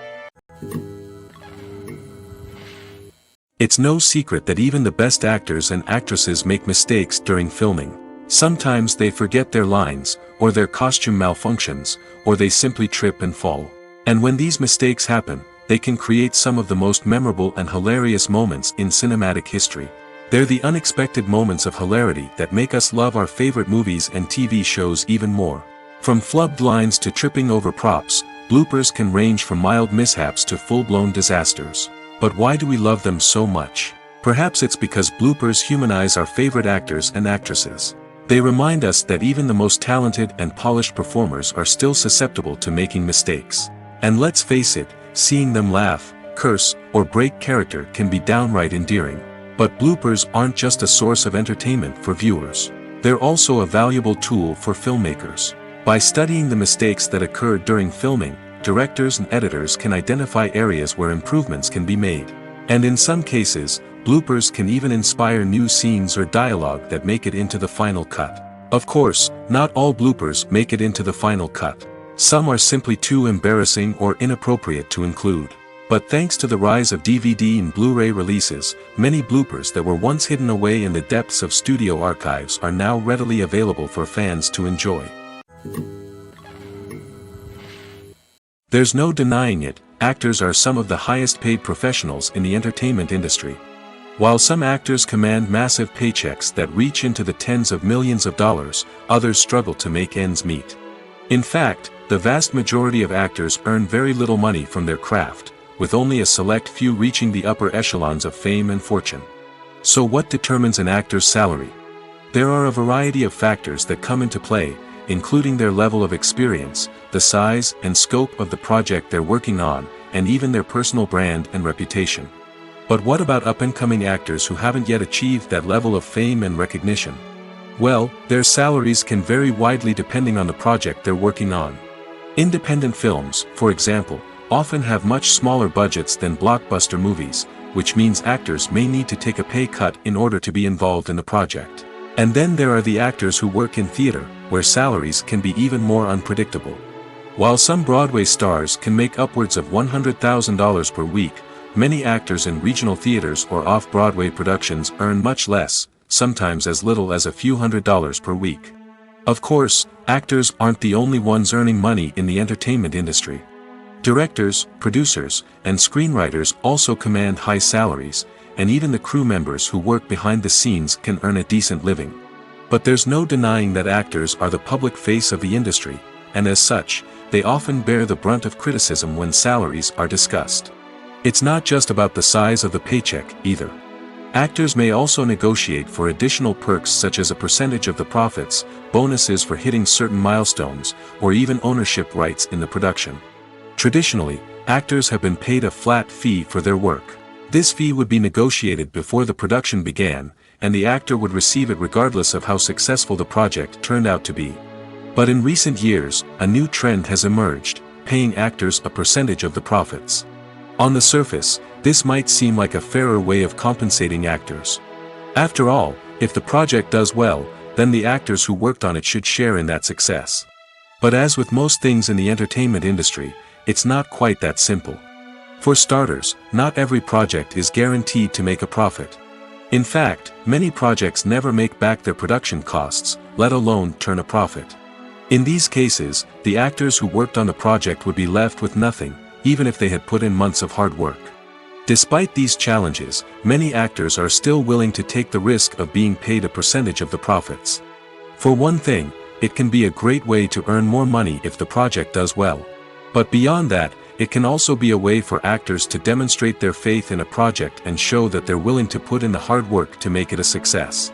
B: It's no secret that even the best actors and actresses make mistakes during filming. Sometimes they forget their lines, or their costume malfunctions, or they simply trip and fall. And when these mistakes happen, they can create some of the most memorable and hilarious moments in cinematic history. They're the unexpected moments of hilarity that make us love our favorite movies and TV shows even more. From flubbed lines to tripping over props, bloopers can range from mild mishaps to full-blown disasters. But why do we love them so much? Perhaps it's because bloopers humanize our favorite actors and actresses. They remind us that even the most talented and polished performers are still susceptible to making mistakes. And let's face it, seeing them laugh, curse, or break character can be downright endearing. But bloopers aren't just a source of entertainment for viewers. They're also a valuable tool for filmmakers. By studying the mistakes that occurred during filming, directors and editors can identify areas where improvements can be made. And in some cases, bloopers can even inspire new scenes or dialogue that make it into the final cut. Of course, not all bloopers make it into the final cut. Some are simply too embarrassing or inappropriate to include. But thanks to the rise of DVD and Blu-ray releases, many bloopers that were once hidden away in the depths of studio archives are now readily available for fans to enjoy. There's no denying it, actors are some of the highest paid professionals in the entertainment industry. While some actors command massive paychecks that reach into the tens of millions of dollars, others struggle to make ends meet. In fact, the vast majority of actors earn very little money from their craft, with only a select few reaching the upper echelons of fame and fortune. So what determines an actor's salary? There are a variety of factors that come into play, including their level of experience, the size and scope of the project they're working on, and even their personal brand and reputation. But what about up-and-coming actors who haven't yet achieved that level of fame and recognition? Well, their salaries can vary widely depending on the project they're working on. Independent films, for example, often have much smaller budgets than blockbuster movies, which means actors may need to take a pay cut in order to be involved in the project. And then there are the actors who work in theater, where salaries can be even more unpredictable. While some Broadway stars can make upwards of $100,000 per week, many actors in regional theaters or off-Broadway productions earn much less, sometimes as little as a few $100s per week. Of course, actors aren't the only ones earning money in the entertainment industry. Directors, producers, and screenwriters also command high salaries, and even the crew members who work behind the scenes can earn a decent living. But there's no denying that actors are the public face of the industry, and as such, they often bear the brunt of criticism when salaries are discussed. It's not just about the size of the paycheck, either. Actors may also negotiate for additional perks such as a percentage of the profits, bonuses for hitting certain milestones, or even ownership rights in the production. Traditionally, actors have been paid a flat fee for their work. This fee would be negotiated before the production began, and the actor would receive it regardless of how successful the project turned out to be. But in recent years, a new trend has emerged, paying actors a percentage of the profits. On the surface, this might seem like a fairer way of compensating actors. After all, if the project does well, then the actors who worked on it should share in that success. But as with most things in the entertainment industry, it's not quite that simple. For starters, not every project is guaranteed to make a profit. In fact, many projects never make back their production costs, let alone turn a profit. In these cases, the actors who worked on the project would be left with nothing, even if they had put in months of hard work. Despite these challenges, many actors are still willing to take the risk of being paid a percentage of the profits. For one thing, it can be a great way to earn more money if the project does well. But beyond that, it can also be a way for actors to demonstrate their faith in a project and show that they're willing to put in the hard work to make it a success.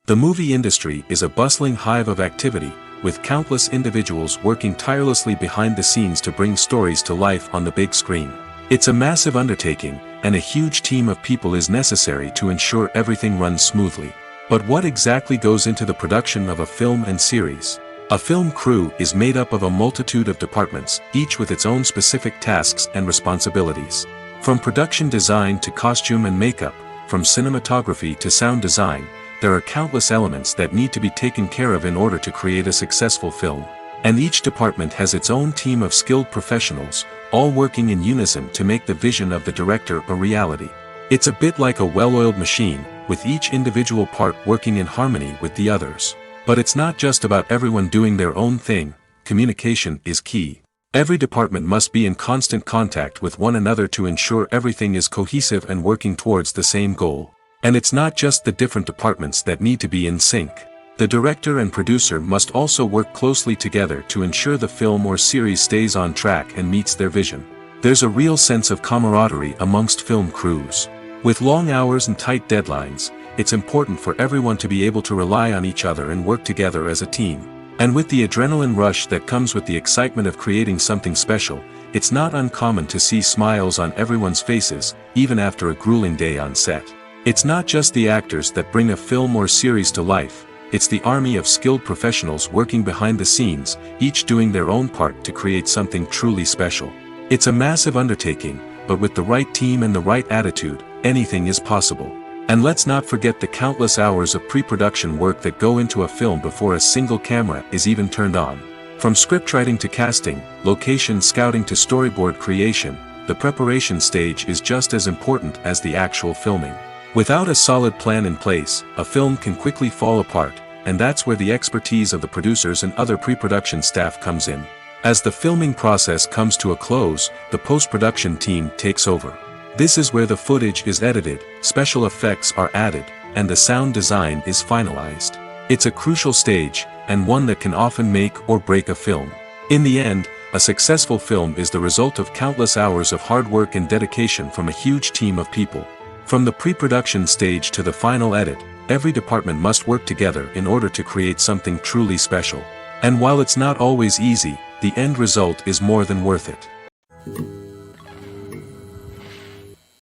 B: The movie industry is a bustling hive of activity, with countless individuals working tirelessly behind the scenes to bring stories to life on the big screen. It's a massive undertaking, and a huge team of people is necessary to ensure everything runs smoothly. But what exactly goes into the production of a film and series? A film crew is made up of a multitude of departments, each with its own specific tasks and responsibilities. From production design to costume and makeup, from cinematography to sound design, there are countless elements that need to be taken care of in order to create a successful film. And each department has its own team of skilled professionals, all working in unison to make the vision of the director a reality. It's a bit like a well-oiled machine, with each individual part working in harmony with the others. But it's not just about everyone doing their own thing, communication is key. Every department must be in constant contact with one another to ensure everything is cohesive and working towards the same goal. And it's not just the different departments that need to be in sync. The director and producer must also work closely together to ensure the film or series stays on track and meets their vision. There's a real sense of camaraderie amongst film crews. With long hours and tight deadlines, it's important for everyone to be able to rely on each other and work together as a team. And with the adrenaline rush that comes with the excitement of creating something special, it's not uncommon to see smiles on everyone's faces, even after a grueling day on set. It's not just the actors that bring a film or series to life, it's the army of skilled professionals working behind the scenes, each doing their own part to create something truly special. It's a massive undertaking, but with the right team and the right attitude, anything is possible. And let's not forget the countless hours of pre-production work that go into a film before a single camera is even turned on. From scriptwriting to casting, location scouting to storyboard creation, the preparation stage is just as important as the actual filming. Without a solid plan in place, a film can quickly fall apart, and that's where the expertise of the producers and other pre-production staff comes in. As the filming process comes to a close, the post-production team takes over. This is where the footage is edited, special effects are added, and the sound design is finalized. It's a crucial stage, and one that can often make or break a film. In the end, a successful film is the result of countless hours of hard work and dedication from a huge team of people. From the pre-production stage to the final edit, every department must work together in order to create something truly special. And while it's not always easy, the end result is more than worth it.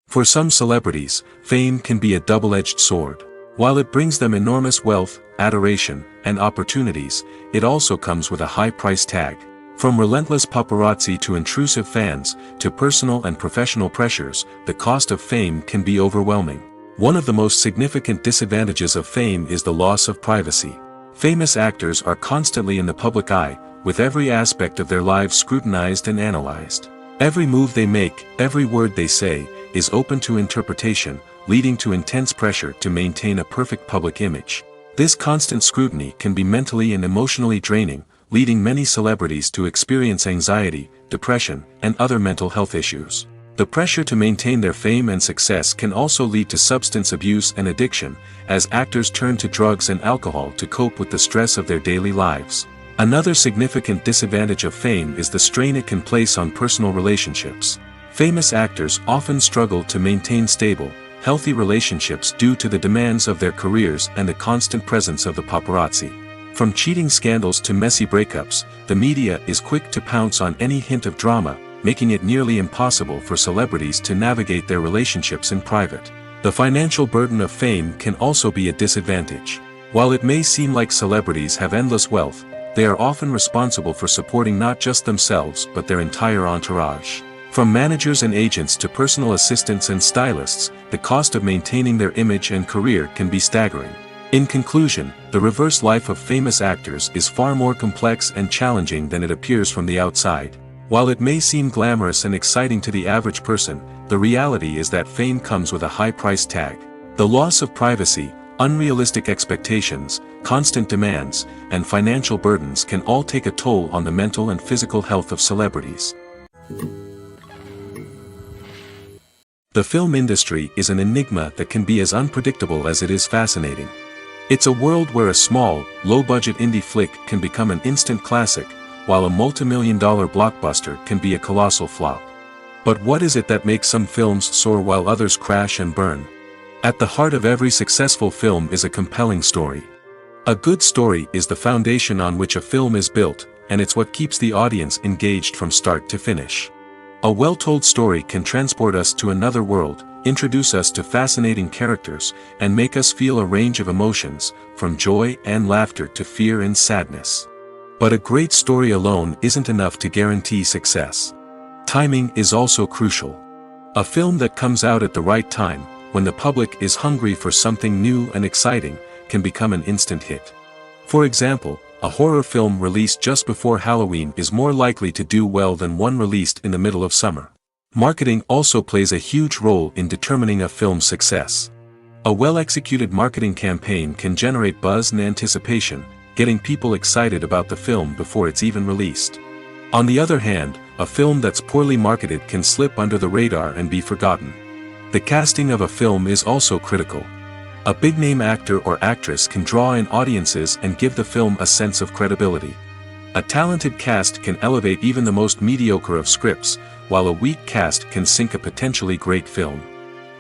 B: For some celebrities, fame can be a double-edged sword. While it brings them enormous wealth, adoration, and opportunities, it also comes with a high price tag. From relentless paparazzi to intrusive fans, to personal and professional pressures, the cost of fame can be overwhelming. One of the most significant disadvantages of fame is the loss of privacy. Famous actors are constantly in the public eye, with every aspect of their lives scrutinized and analyzed. Every move they make, every word they say, is open to interpretation, leading to intense pressure to maintain a perfect public image. This constant scrutiny can be mentally and emotionally draining, leading many celebrities to experience anxiety, depression, and other mental health issues. The pressure to maintain their fame and success can also lead to substance abuse and addiction, as actors turn to drugs and alcohol to cope with the stress of their daily lives. Another significant disadvantage of fame is the strain it can place on personal relationships. Famous actors often struggle to maintain stable, healthy relationships due to the demands of their careers and the constant presence of the paparazzi. From cheating scandals to messy breakups, the media is quick to pounce on any hint of drama, making it nearly impossible for celebrities to navigate their relationships in private. The financial burden of fame can also be a disadvantage. While it may seem like celebrities have endless wealth, they are often responsible for supporting not just themselves but their entire entourage. From managers and agents to personal assistants and stylists, the cost of maintaining their image and career can be staggering. In conclusion, the reverse life of famous actors is far more complex and challenging than it appears from the outside. While it may seem glamorous and exciting to the average person, the reality is that fame comes with a high price tag. The loss of privacy, unrealistic expectations, constant demands, and financial burdens can all take a toll on the mental and physical health of celebrities. The film industry is an enigma that can be as unpredictable as it is fascinating. It's a world where a small, low-budget indie flick can become an instant classic, while a multi-million-dollar blockbuster can be a colossal flop. But what is it that makes some films soar while others crash and burn? At the heart of every successful film is a compelling story. A good story is the foundation on which a film is built, and it's what keeps the audience engaged from start to finish. A well-told story can transport us to another world, introduce us to fascinating characters, and make us feel a range of emotions, from joy and laughter to fear and sadness. But a great story alone isn't enough to guarantee success. Timing is also crucial. A film that comes out at the right time, when the public is hungry for something new and exciting, can become an instant hit. For example, a horror film released just before Halloween is more likely to do well than one released in the middle of summer. Marketing also plays a huge role in determining a film's success. A well-executed marketing campaign can generate buzz and anticipation, getting people excited about the film before it's even released. On the other hand, a film that's poorly marketed can slip under the radar and be forgotten. The casting of a film is also critical. A big-name actor or actress can draw in audiences and give the film a sense of credibility. A talented cast can elevate even the most mediocre of scripts, while a weak cast can sink a potentially great film.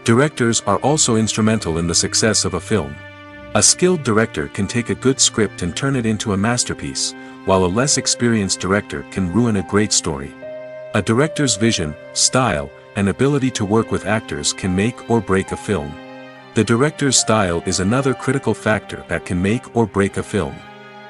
B: Directors are also instrumental in the success of a film. A skilled director can take a good script and turn it into a masterpiece, while a less experienced director can ruin a great story. A director's vision, style, and ability to work with actors can make or break a film. The director's style is another critical factor that can make or break a film.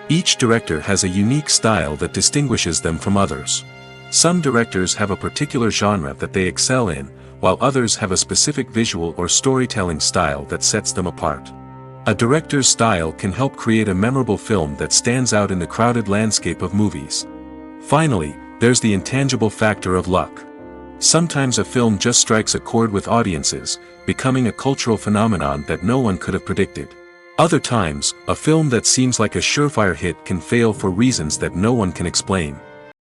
B: Each director has a unique style that distinguishes them from others. Some directors have a particular genre that they excel in, while others have a specific visual or storytelling style that sets them apart. A director's style can help create a memorable film that stands out in the crowded landscape of movies. Finally, there's the intangible factor of luck. Sometimes a film just strikes a chord with audiences, becoming a cultural phenomenon that no one could have predicted. Other times, a film that seems like a surefire hit can fail for reasons that no one can explain.